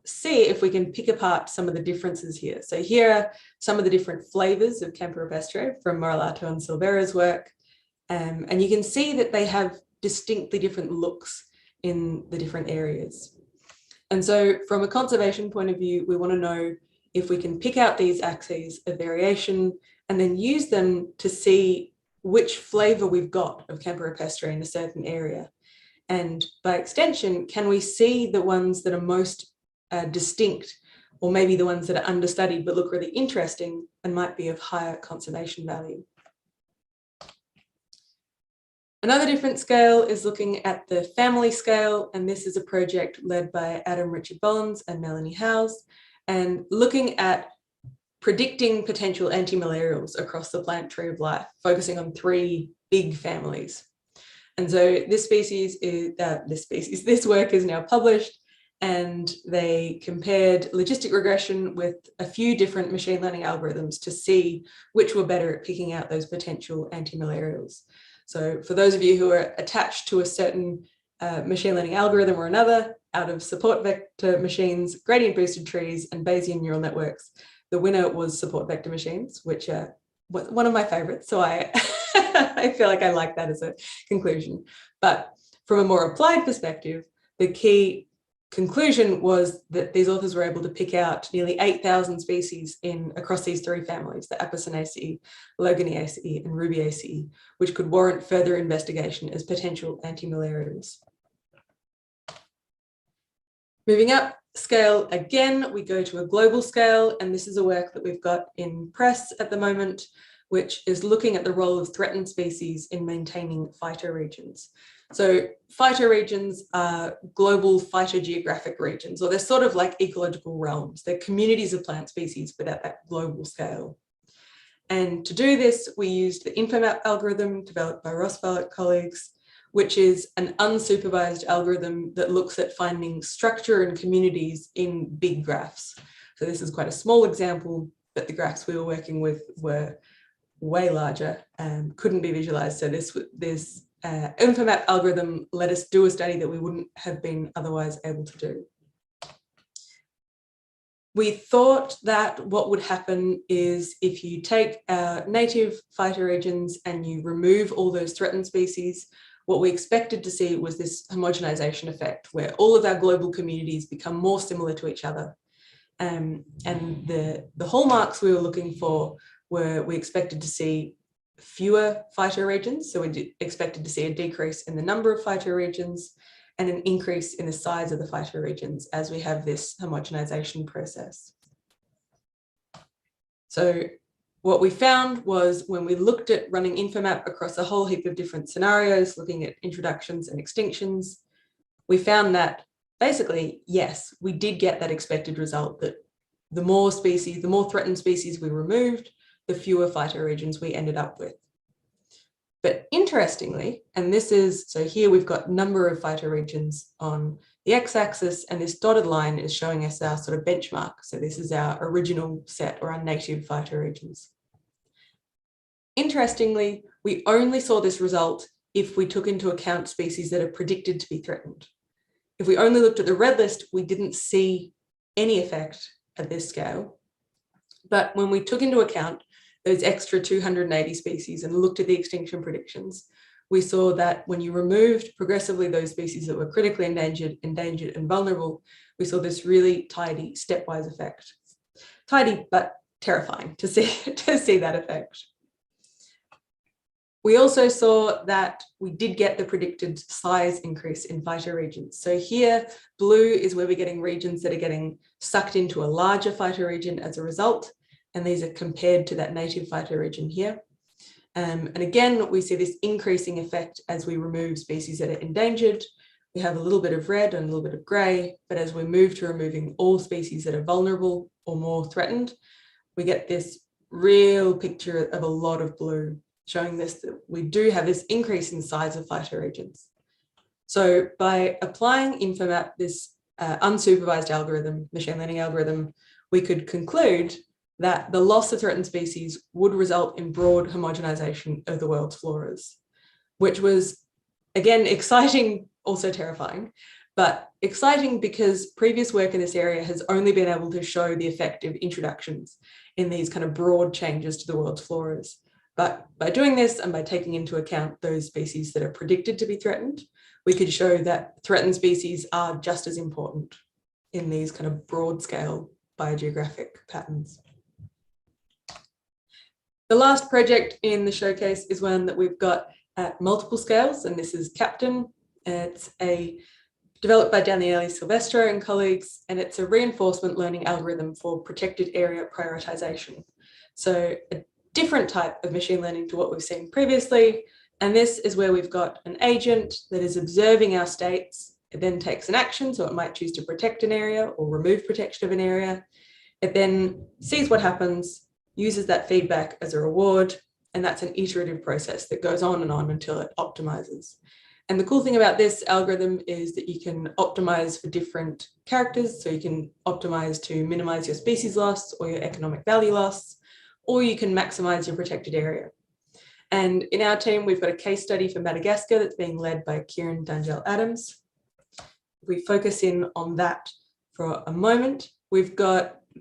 see if we can pick apart some of the differences here. So here are some of the different flavors of Campa rupestris from Morelato and Silvera's work. And you can see that they have distinctly different looks in the different areas. And so from a conservation point of view, we want to know if we can pick out these axes of variation and then use them to see which flavor we've got of Campa rupestris in a certain area. And by extension, can we see the ones that are most distinct, or maybe the ones that are understudied but look really interesting and might be of higher conservation value? Another different scale is looking at the family scale, and this is a project led by Adam Richard Bollins and Melanie Howes, and looking at predicting potential antimalarials across the plant tree of life, focusing on 3 big families. And so this work is now published, and they compared logistic regression with a few different machine learning algorithms to see which were better at picking out those potential antimalarials. So for those of you who are attached to a certain machine learning algorithm or another, out of support vector machines, gradient boosted trees, and Bayesian neural networks, the winner was support vector machines, which are one of my favorites. So I feel like I like that as a conclusion. But from a more applied perspective, the key conclusion was that these authors were able to pick out nearly 8,000 species across these 3 families, the Apocynaceae, Loganiaceae, and Rubiaceae, which could warrant further investigation as potential antimalarials. Moving up scale again, we go to a global scale, and this is a work that we've got in press at the moment, which is looking at the role of threatened species in maintaining phytoregions. So phytoregions are global phytogeographic regions, or they're sort of like ecological realms. They're communities of plant species, but at that global scale. And to do this, we used the InfoMap algorithm developed by Rossbell colleagues, which is an unsupervised algorithm that looks at finding structure and communities in big graphs. So this is quite a small example, but the graphs we were working with were way larger and couldn't be visualized. So this InfoMap algorithm let us do a study that we wouldn't have been otherwise able to do. We thought that what would happen is if you take our native phytoregions and you remove all those threatened species, what we expected to see was this homogenization effect where all of our global communities become more similar to each other. And the hallmarks we were looking for were we expected to see fewer phytoregions. So we expected to see a decrease in the number of phytoregions and an increase in the size of the phytoregions as we have this homogenization process. So what we found was when we looked at running InfoMap across a whole heap of different scenarios, looking at introductions and extinctions, we found that basically, yes, we did get that expected result that the more threatened species we removed, the fewer phytoregions we ended up with. But interestingly, and so here we've got number of phytoregions on the x-axis, and this dotted line is showing us our sort of benchmark. So this is our original set or our native phytoregions. Interestingly, we only saw this result if we took into account species that are predicted to be threatened. If we only looked at the red list, we didn't see any effect at this scale. But when we took into account those extra 280 species and looked at the extinction predictions, we saw that when you removed progressively those species that were critically endangered, and vulnerable, we saw this really tidy stepwise effect. Tidy, but terrifying to see that effect. We also saw that we did get the predicted size increase in phytoregions. So here, blue is where we're getting regions that are getting sucked into a larger phytoregion as a result, and these are compared to that native phytoregion here. And again, we see this increasing effect as we remove species that are endangered. We have a little bit of red and a little bit of grey, but as we move to removing all species that are vulnerable or more threatened, we get this real picture of a lot of blue, showing this that we do have this increase in size of phytoregions. So by applying InfoMap, this unsupervised algorithm, machine learning algorithm, we could conclude that the loss of threatened species would result in broad homogenization of the world's floras, which was, again, exciting, also terrifying, but exciting because previous work in this area has only been able to show the effect of introductions in these kind of broad changes to the world's floras. But by doing this and by taking into account those species that are predicted to be threatened, we could show that threatened species are just as important in these kind of broad scale biogeographic patterns. The last project in the showcase is one that we've got at multiple scales, and this is Captain. It's developed by Daniele Silvestro and colleagues, and it's a reinforcement learning algorithm for protected area prioritisation. So a different type of machine learning to what we've seen previously, and this is where we've got an agent that is observing our states. It then takes an action, so it might choose to protect an area or remove protection of an area. It then sees what happens, uses that feedback as a reward, and that's an iterative process that goes on until it optimizes. And the cool thing about this algorithm is that you can optimize for different characters. So you can optimize to minimize your species loss or your economic value loss, or you can maximize your protected area. And in our team, we've got a case study for Madagascar that's being led by Kieran Dangel-Adams. We focus in on that for a moment.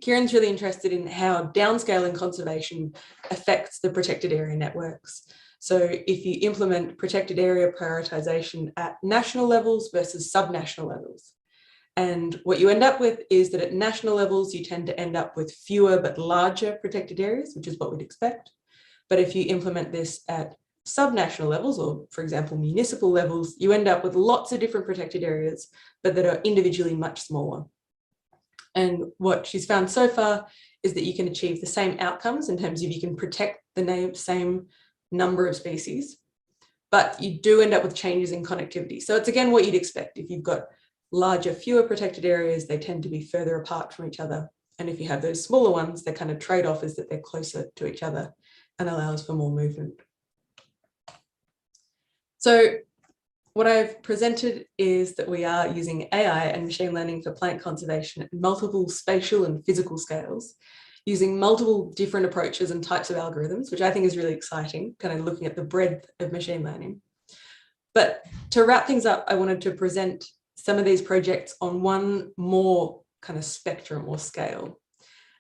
Kieran's really interested in how downscaling conservation affects the protected area networks. So if you implement protected area prioritization at national levels versus subnational levels. And what you end up with is that at national levels, you tend to end up with fewer but larger protected areas, which is what we'd expect. But if you implement this at subnational levels, or for example, municipal levels, you end up with lots of different protected areas, but that are individually much smaller. And what she's found so far is that you can achieve the same outcomes in terms of you can protect the same number of species, but you do end up with changes in connectivity. So it's again what you'd expect. If you've got larger, fewer protected areas, they tend to be further apart from each other. And if you have those smaller ones, their kind of trade-off is that they're closer to each other and allows for more movement. So what I've presented is that we are using AI and machine learning for plant conservation at multiple spatial and physical scales, using multiple different approaches and types of algorithms, which I think is really exciting, kind of looking at the breadth of machine learning. But to wrap things up, I wanted to present some of these projects on one more kind of spectrum or scale.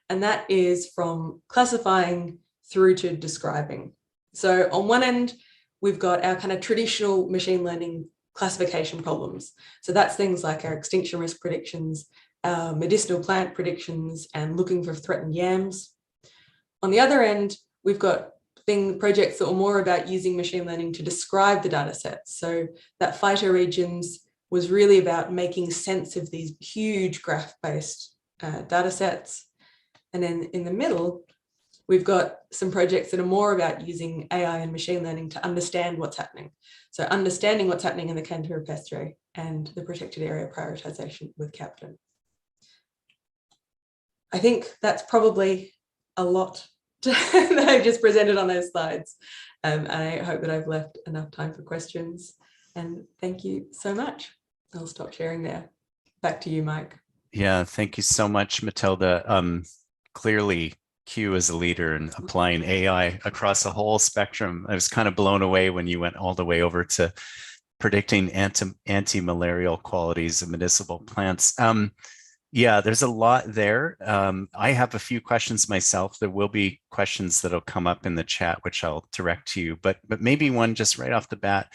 And that is from classifying through to describing. So on one end, we've got our kind of traditional machine learning classification problems. So that's things like our extinction risk predictions, our medicinal plant predictions, and looking for threatened yams. On the other end, we've got projects that are more about using machine learning to describe the data sets. So that phytoregions was really about making sense of these huge graph-based data sets. And then in the middle, we've got some projects that are more about using AI and machine learning to understand what's happening. So understanding what's happening in the Canada rupestre and the protected area prioritization with Captain. I think that's probably a lot that I've just presented on those slides. And I hope that I've left enough time for questions. And thank you so much. I'll stop sharing there. Back to you, Mike. Yeah, thank you so much, Matilda. Clearly, Q is a leader in applying AI across the whole spectrum. I was kind of blown away when you went all the way over to predicting anti-malarial qualities of medicinal plants. Yeah, there's a lot there. I have a few questions myself. There will be questions that'll come up in the chat, which I'll direct to you, but maybe one just right off the bat,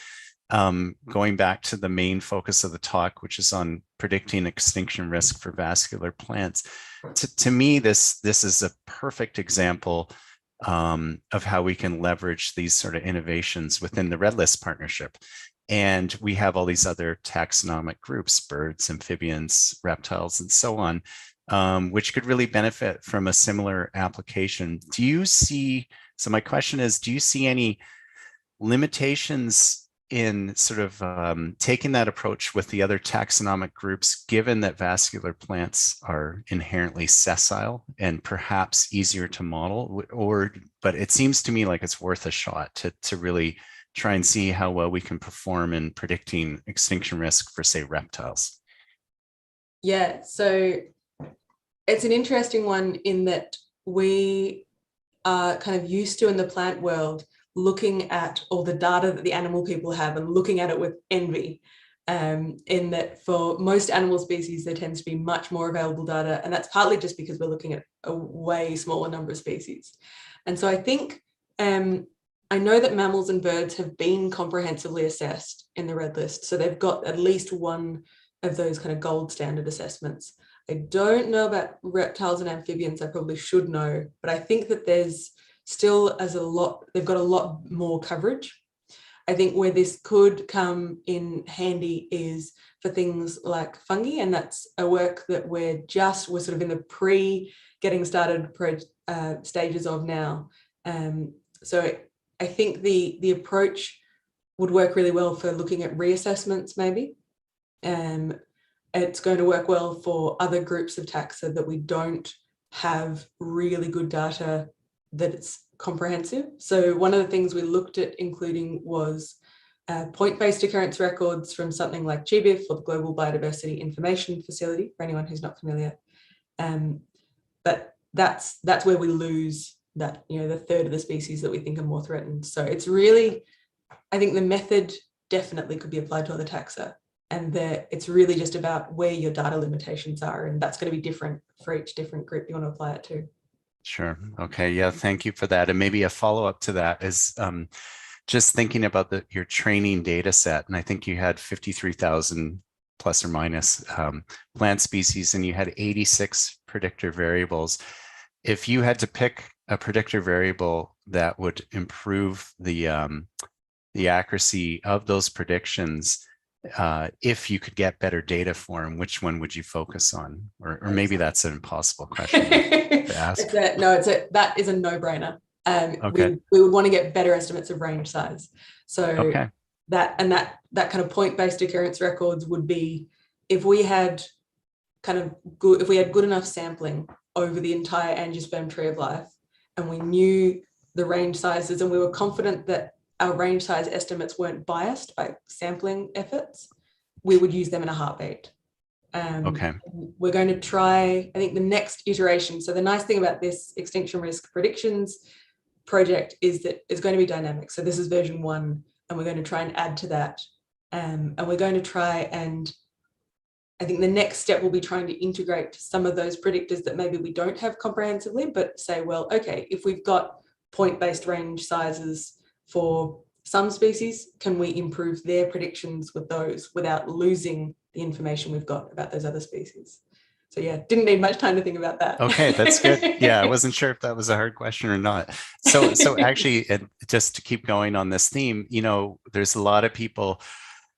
going back to the main focus of the talk, which is on predicting extinction risk for vascular plants. To me, this is a perfect example of how we can leverage these sort of innovations within the Red List partnership. And we have all these other taxonomic groups, birds, amphibians, reptiles, and so on, which could really benefit from a similar application. Do you see, so my question is, do you see any limitations in sort of taking that approach with the other taxonomic groups, given that vascular plants are inherently sessile and perhaps easier to model? But it seems to me like it's worth a shot to really try and see how well we can perform in predicting extinction risk for, say, reptiles. Yeah, so it's an interesting one in that we are kind of used to in the plant world looking at all the data that the animal people have and looking at it with envy, in that for most animal species, there tends to be much more available data. And that's partly just because we're looking at a way smaller number of species. And so I think, I know that mammals and birds have been comprehensively assessed in the Red List. So they've got at least one of those kind of gold standard assessments. I don't know about reptiles and amphibians. I probably should know, but I think that there's still they've got a lot more coverage. I think where this could come in handy is for things like fungi, and that's a work that we're sort of in the getting started stages of now. So I think the approach would work really well for looking at reassessments, maybe. It's going to work well for other groups of taxa that we don't have really good data that it's comprehensive. So one of the things we looked at including was point-based occurrence records from something like GBIF, or the Global Biodiversity Information Facility, for anyone who's not familiar. But that's where we lose that, the third of the species that we think are more threatened. So it's really, I think the method definitely could be applied to other taxa, and it's really just about where your data limitations are, and that's going to be different for each different group you want to apply it to. Sure. Okay. Yeah. Thank you for that. And maybe a follow-up to that is just thinking about your training data set. And I think you had 53,000 plus or minus plant species, and you had 86 predictor variables. If you had to pick a predictor variable that would improve the accuracy of those predictions, if you could get better data for them, which one would you focus on? Or maybe that's an impossible question to ask. That is a no-brainer. Okay. We would want to get better estimates of range size. So okay. that kind of point-based occurrence records would be if we had good enough sampling over the entire angiosperm tree of life, and we knew the range sizes, and we were confident that our range size estimates weren't biased by sampling efforts, we would use them in a heartbeat. Okay. We're going to try, I think, the next iteration. So the nice thing about this extinction risk predictions project is that it's going to be dynamic. So this is version 1, and we're going to try and add to that. And we're going to try and, I think the next step will be trying to integrate some of those predictors that maybe we don't have comprehensively, but say, well, okay, if we've got point-based range sizes for some species, can we improve their predictions with those without losing the information we've got about those other species? So yeah, didn't need much time to think about that. Okay, that's good. Yeah, I wasn't sure if that was a hard question or not. So actually, just to keep going on this theme, there's a lot of people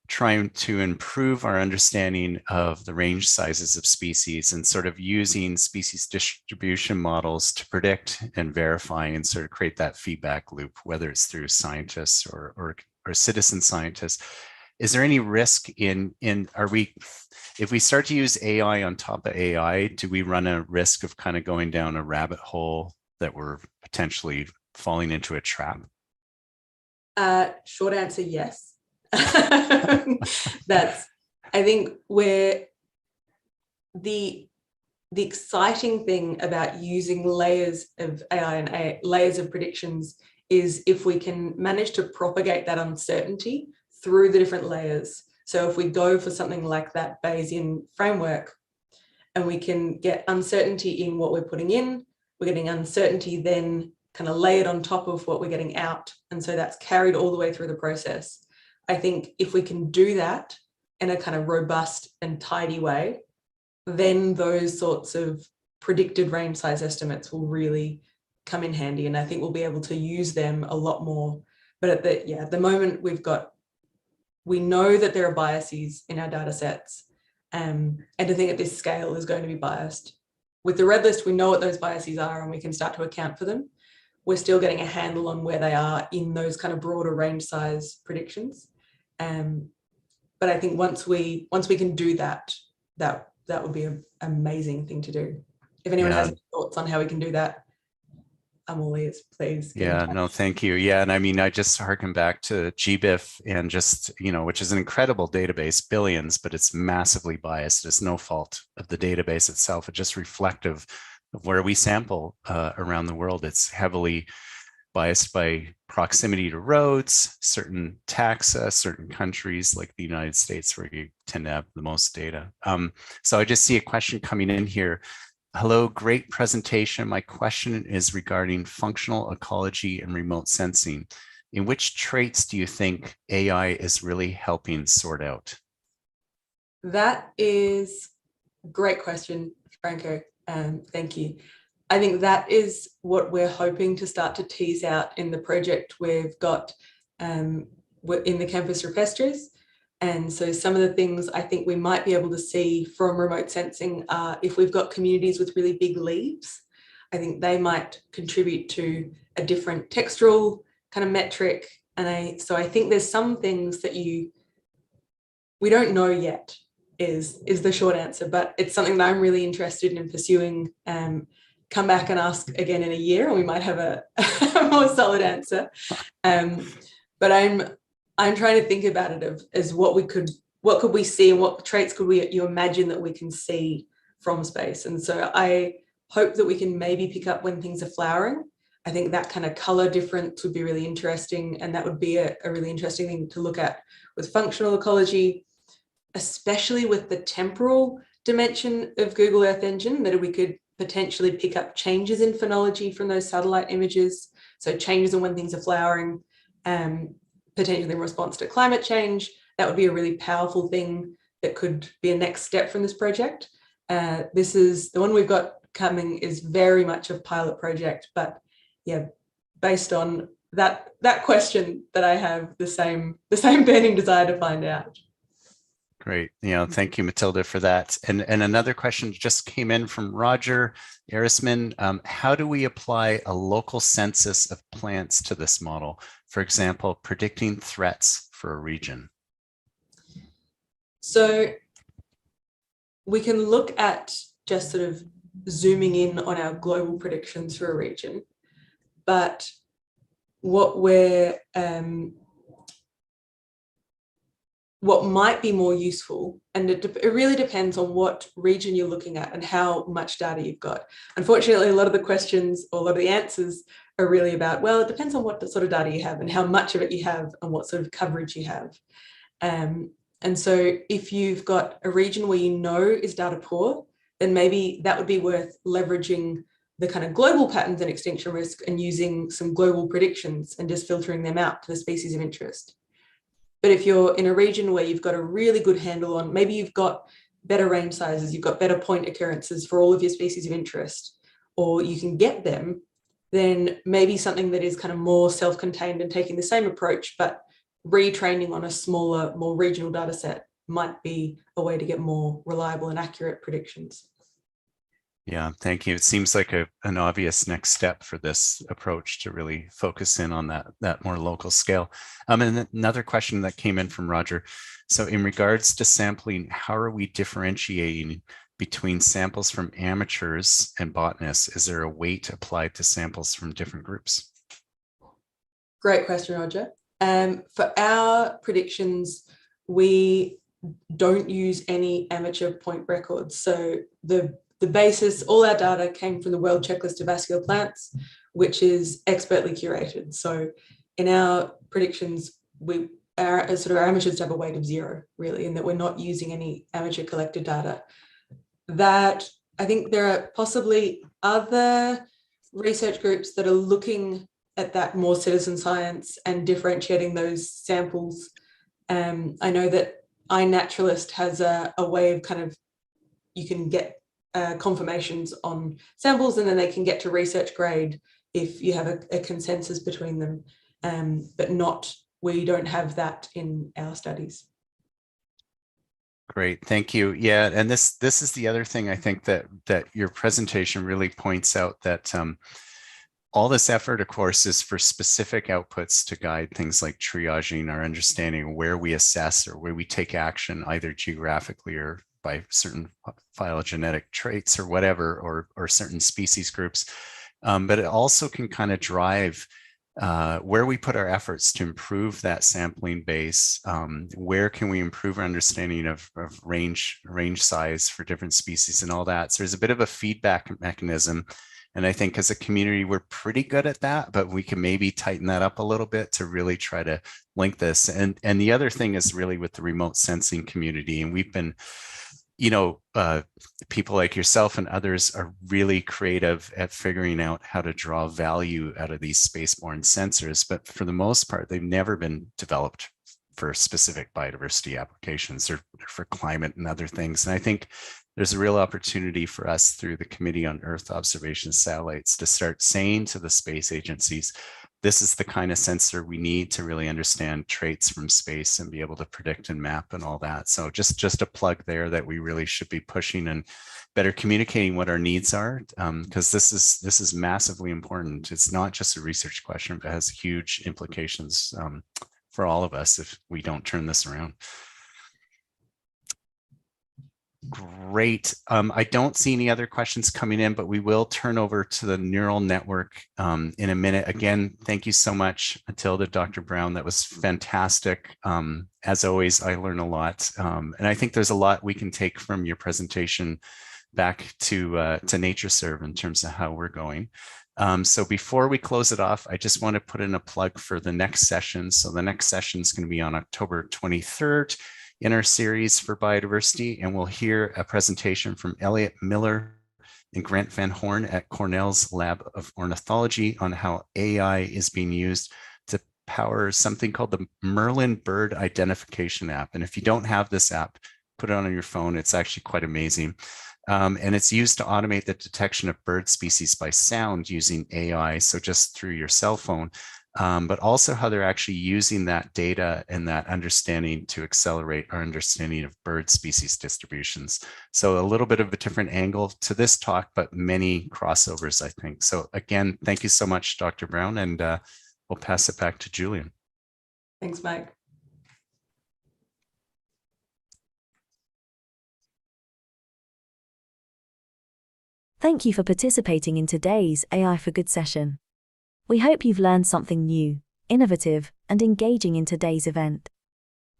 trying to improve our understanding of the range sizes of species and sort of using species distribution models to predict and verify and sort of create that feedback loop, whether it's through scientists or citizen scientists. Is there any risk if we start to use AI on top of AI, do we run a risk of kind of going down a rabbit hole that we're potentially falling into a trap? Short answer, yes. That's, I think, where the exciting thing about using layers of AI and layers of predictions is if we can manage to propagate that uncertainty through the different layers. So if we go for something like that Bayesian framework, and we can get uncertainty in what we're putting in, we're getting uncertainty then kind of layered on top of what we're getting out. And so that's carried all the way through the process. I think if we can do that in a kind of robust and tidy way, then those sorts of predicted range size estimates will really come in handy. And I think we'll be able to use them a lot more. But at the moment we know that there are biases in our data sets. And to think at this scale is going to be biased. With the red list, we know what those biases are and we can start to account for them. We're still getting a handle on where they are in those kind of broader range size predictions. But I think once we can do that would be an amazing thing to do. If anyone has any thoughts on how we can do that, I'm all ears, please. Yeah, no, thank you. Yeah, and I mean, I just harken back to GBIF and just, which is an incredible database, billions, but it's massively biased. It's no fault of the database itself. It's just reflective of where we sample around the world. It's heavily biased by proximity to roads, certain taxa, certain countries like the United States, where you tend to have the most data. So I just see a question coming in here. Hello, great presentation. My question is regarding functional ecology and remote sensing. In which traits do you think AI is really helping sort out? That is a great question, Franco. Thank you. I think that is what we're hoping to start to tease out in the project we've got in the campus rupestris. And so some of the things I think we might be able to see from remote sensing are if we've got communities with really big leaves, I think they might contribute to a different textural kind of metric. And so I think there's some things that we don't know yet is the short answer, but it's something that I'm really interested in pursuing. come back and ask again in a year, and we might have a more solid answer. But I'm trying to think about it as what could we see, and what traits could you imagine that we can see from space. And so I hope that we can maybe pick up when things are flowering. I think that kind of color difference would be really interesting, and that would be a really interesting thing to look at with functional ecology, especially with the temporal dimension of Google Earth Engine, that we could potentially pick up changes in phenology from those satellite images. So changes in when things are flowering, potentially in response to climate change. That would be a really powerful thing that could be a next step from this project. This is the one we've got coming, is very much a pilot project, but yeah, based on that question that I have the same burning desire to find out. Great. Thank you, Matilda, for that. And another question just came in from Roger Erisman. How do we apply a local census of plants to this model? For example, predicting threats for a region. So we can look at just sort of zooming in on our global predictions for a region, but what might be more useful, and it really depends on what region you're looking at and how much data you've got. Unfortunately, a lot of the questions, or a lot of the answers, are really about, well, it depends on what sort of data you have and how much of it you have and what sort of coverage you have. And so if you've got a region where you know is data poor, then maybe that would be worth leveraging the kind of global patterns in extinction risk and using some global predictions and just filtering them out to the species of interest. But if you're in a region where you've got a really good handle on, maybe you've got better range sizes, you've got better point occurrences for all of your species of interest, or you can get them, then maybe something that is kind of more self-contained and taking the same approach, but retraining on a smaller, more regional data set might be a way to get more reliable and accurate predictions. Yeah, thank you. It seems like an obvious next step for this approach to really focus in on that more local scale. And another question that came in from Roger. So in regards to sampling, how are we differentiating between samples from amateurs and botanists? Is there a weight applied to samples from different groups? Great question, Roger. For our predictions, we don't use any amateur point records. So the basis, all our data came from the World Checklist of Vascular Plants, which is expertly curated. So in our predictions, our amateurs have a weight of 0, really, and that we're not using any amateur collected data. That I think there are possibly other research groups that are looking at that more citizen science and differentiating those samples. I know that iNaturalist has a way of kind of, you can get confirmations on samples, and then they can get to research grade if you have a consensus between them, but we don't have that in our studies. Great, thank you. Yeah, and this is the other thing I think that your presentation really points out, that all this effort, of course, is for specific outputs to guide things like triaging, our understanding of where we assess or where we take action, either geographically or by certain phylogenetic traits or whatever, or certain species groups. But it also can kind of drive where we put our efforts to improve that sampling base. Where can we improve our understanding of range size for different species and all that? So there's a bit of a feedback mechanism. And I think as a community, we're pretty good at that, but we can maybe tighten that up a little bit to really try to link this. And the other thing is really with the remote sensing community. And we've been, people like yourself and others are really creative at figuring out how to draw value out of these spaceborne sensors. But for the most part, they've never been developed for specific biodiversity applications or for climate and other things. And I think there's a real opportunity for us through the Committee on Earth Observation Satellites to start saying to the space agencies, this is the kind of sensor we need to really understand traits from space and be able to predict and map and all that. So just a plug there that we really should be pushing and better communicating what our needs are, because this is massively important. It's not just a research question, but it has huge implications for all of us if we don't turn this around. Great. I don't see any other questions coming in, but we will turn over to the neural network in a minute. Again, thank you so much, Matilda, Dr. Brown. That was fantastic. As always, I learn a lot. And I think there's a lot we can take from your presentation back to NatureServe in terms of how we're going. So before we close it off, I just want to put in a plug for the next session. So the next session is going to be on October 23rd. In our series for biodiversity, and we'll hear a presentation from Elliot Miller and Grant Van Horn at Cornell's Lab of Ornithology on how AI is being used to power something called the Merlin Bird Identification app. And if you don't have this app, put it on your phone. It's actually quite amazing. And it's used to automate the detection of bird species by sound using AI, so just through your cell phone. But also how they're actually using that data and that understanding to accelerate our understanding of bird species distributions. So a little bit of a different angle to this talk, but many crossovers, I think. So again, thank you so much, Dr. Brown, and we'll pass it back to Julian. Thanks, Mike. Thank you for participating in today's AI for Good session. We hope you've learned something new, innovative, and engaging in today's event.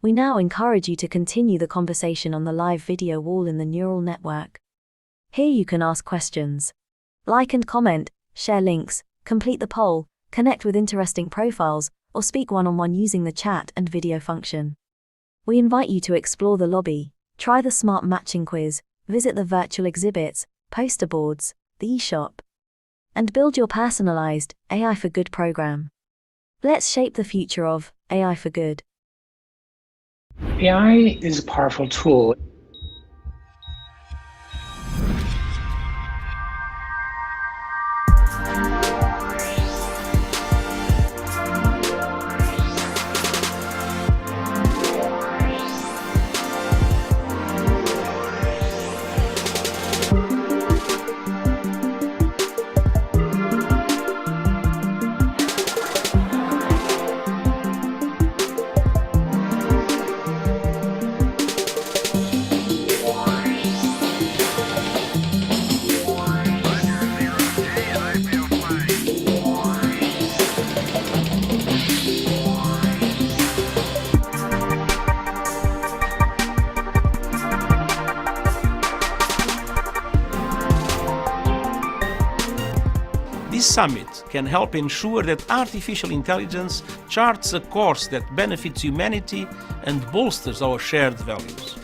We now encourage you to continue the conversation on the live video wall in the neural network. Here you can ask questions, like and comment, share links, complete the poll, connect with interesting profiles, or speak one-on-one using the chat and video function. We invite you to explore the lobby, try the smart matching quiz, visit the virtual exhibits, poster boards, the eShop, and build your personalized AI for Good program. Let's shape the future of AI for Good. AI is a powerful tool. This summit can help ensure that artificial intelligence charts a course that benefits humanity and bolsters our shared values.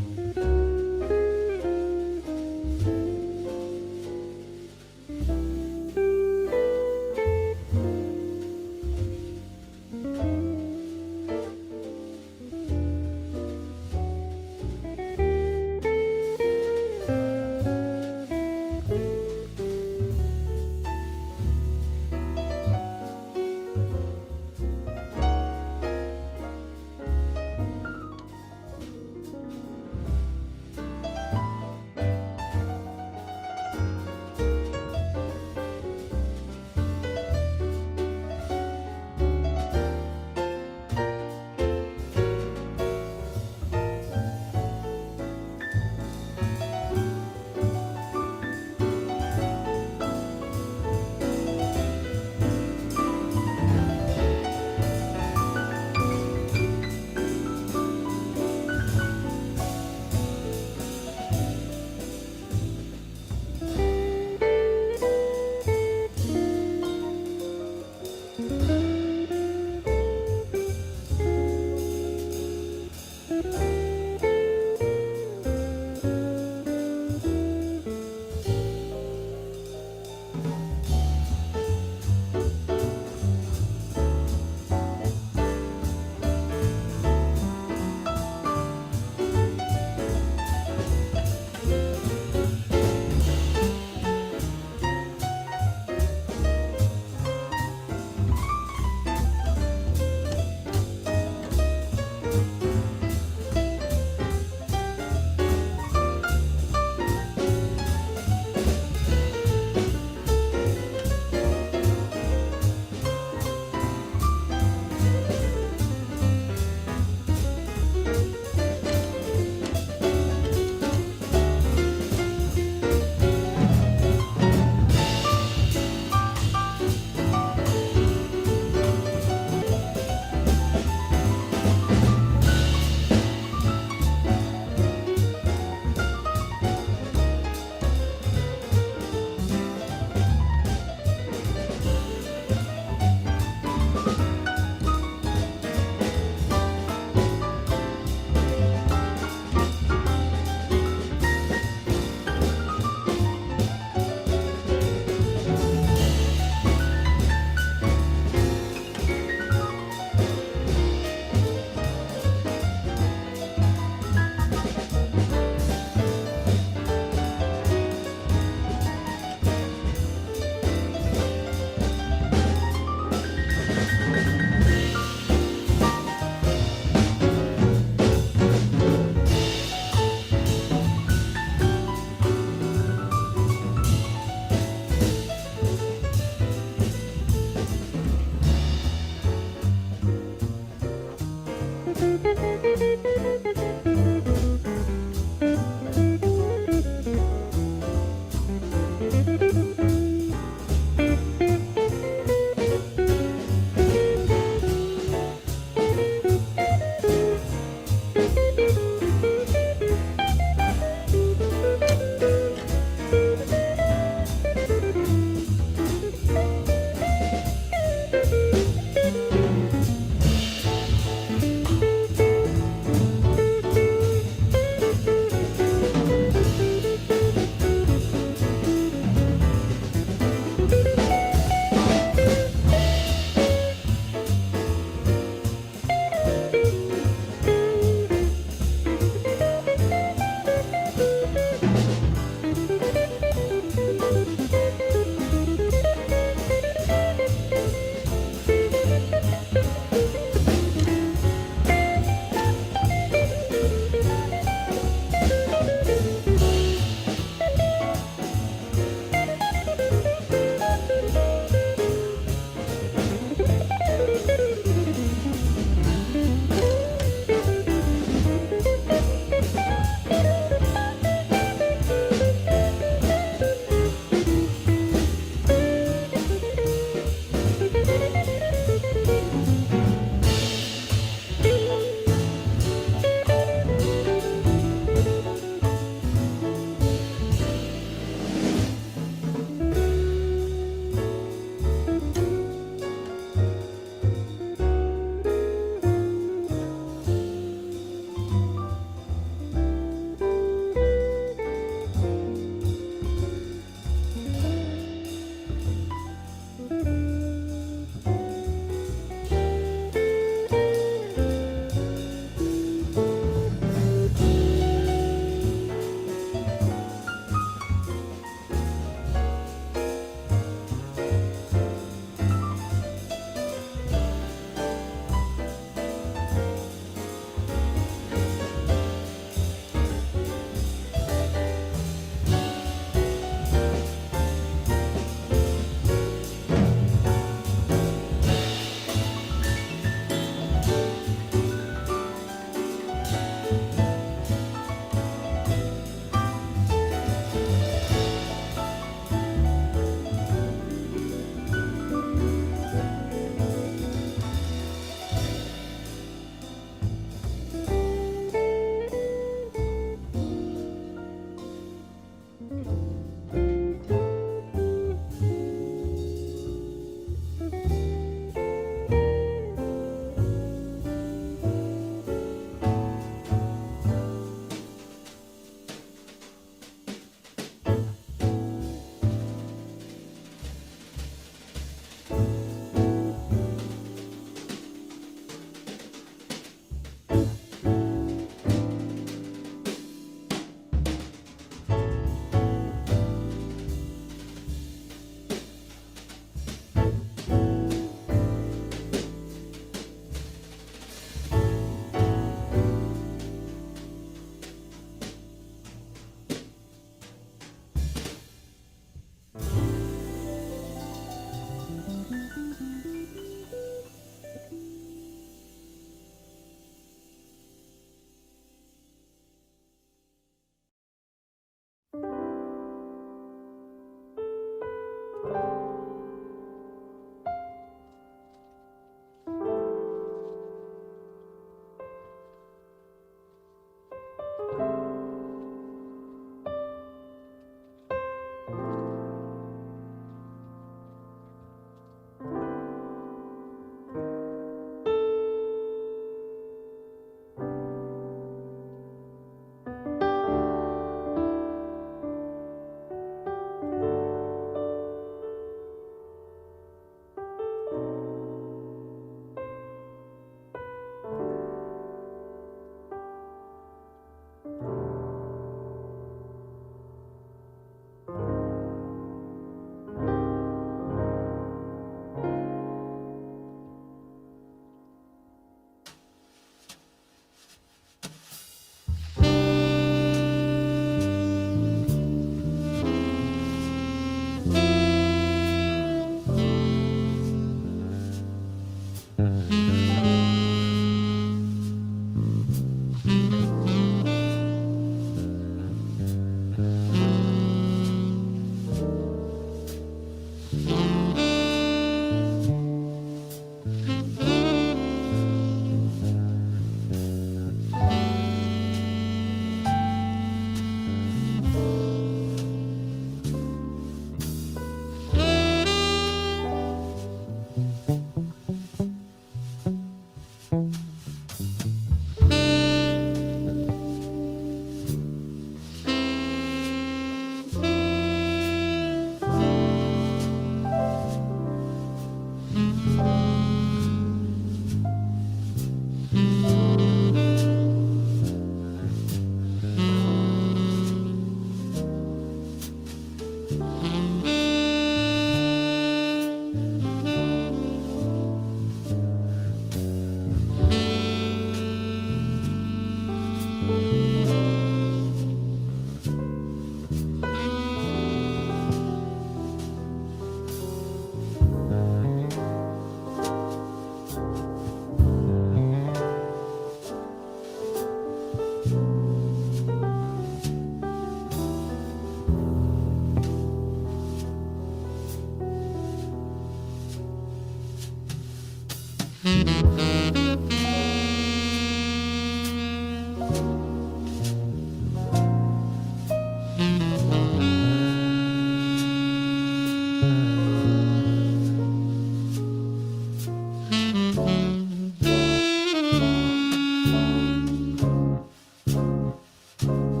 you.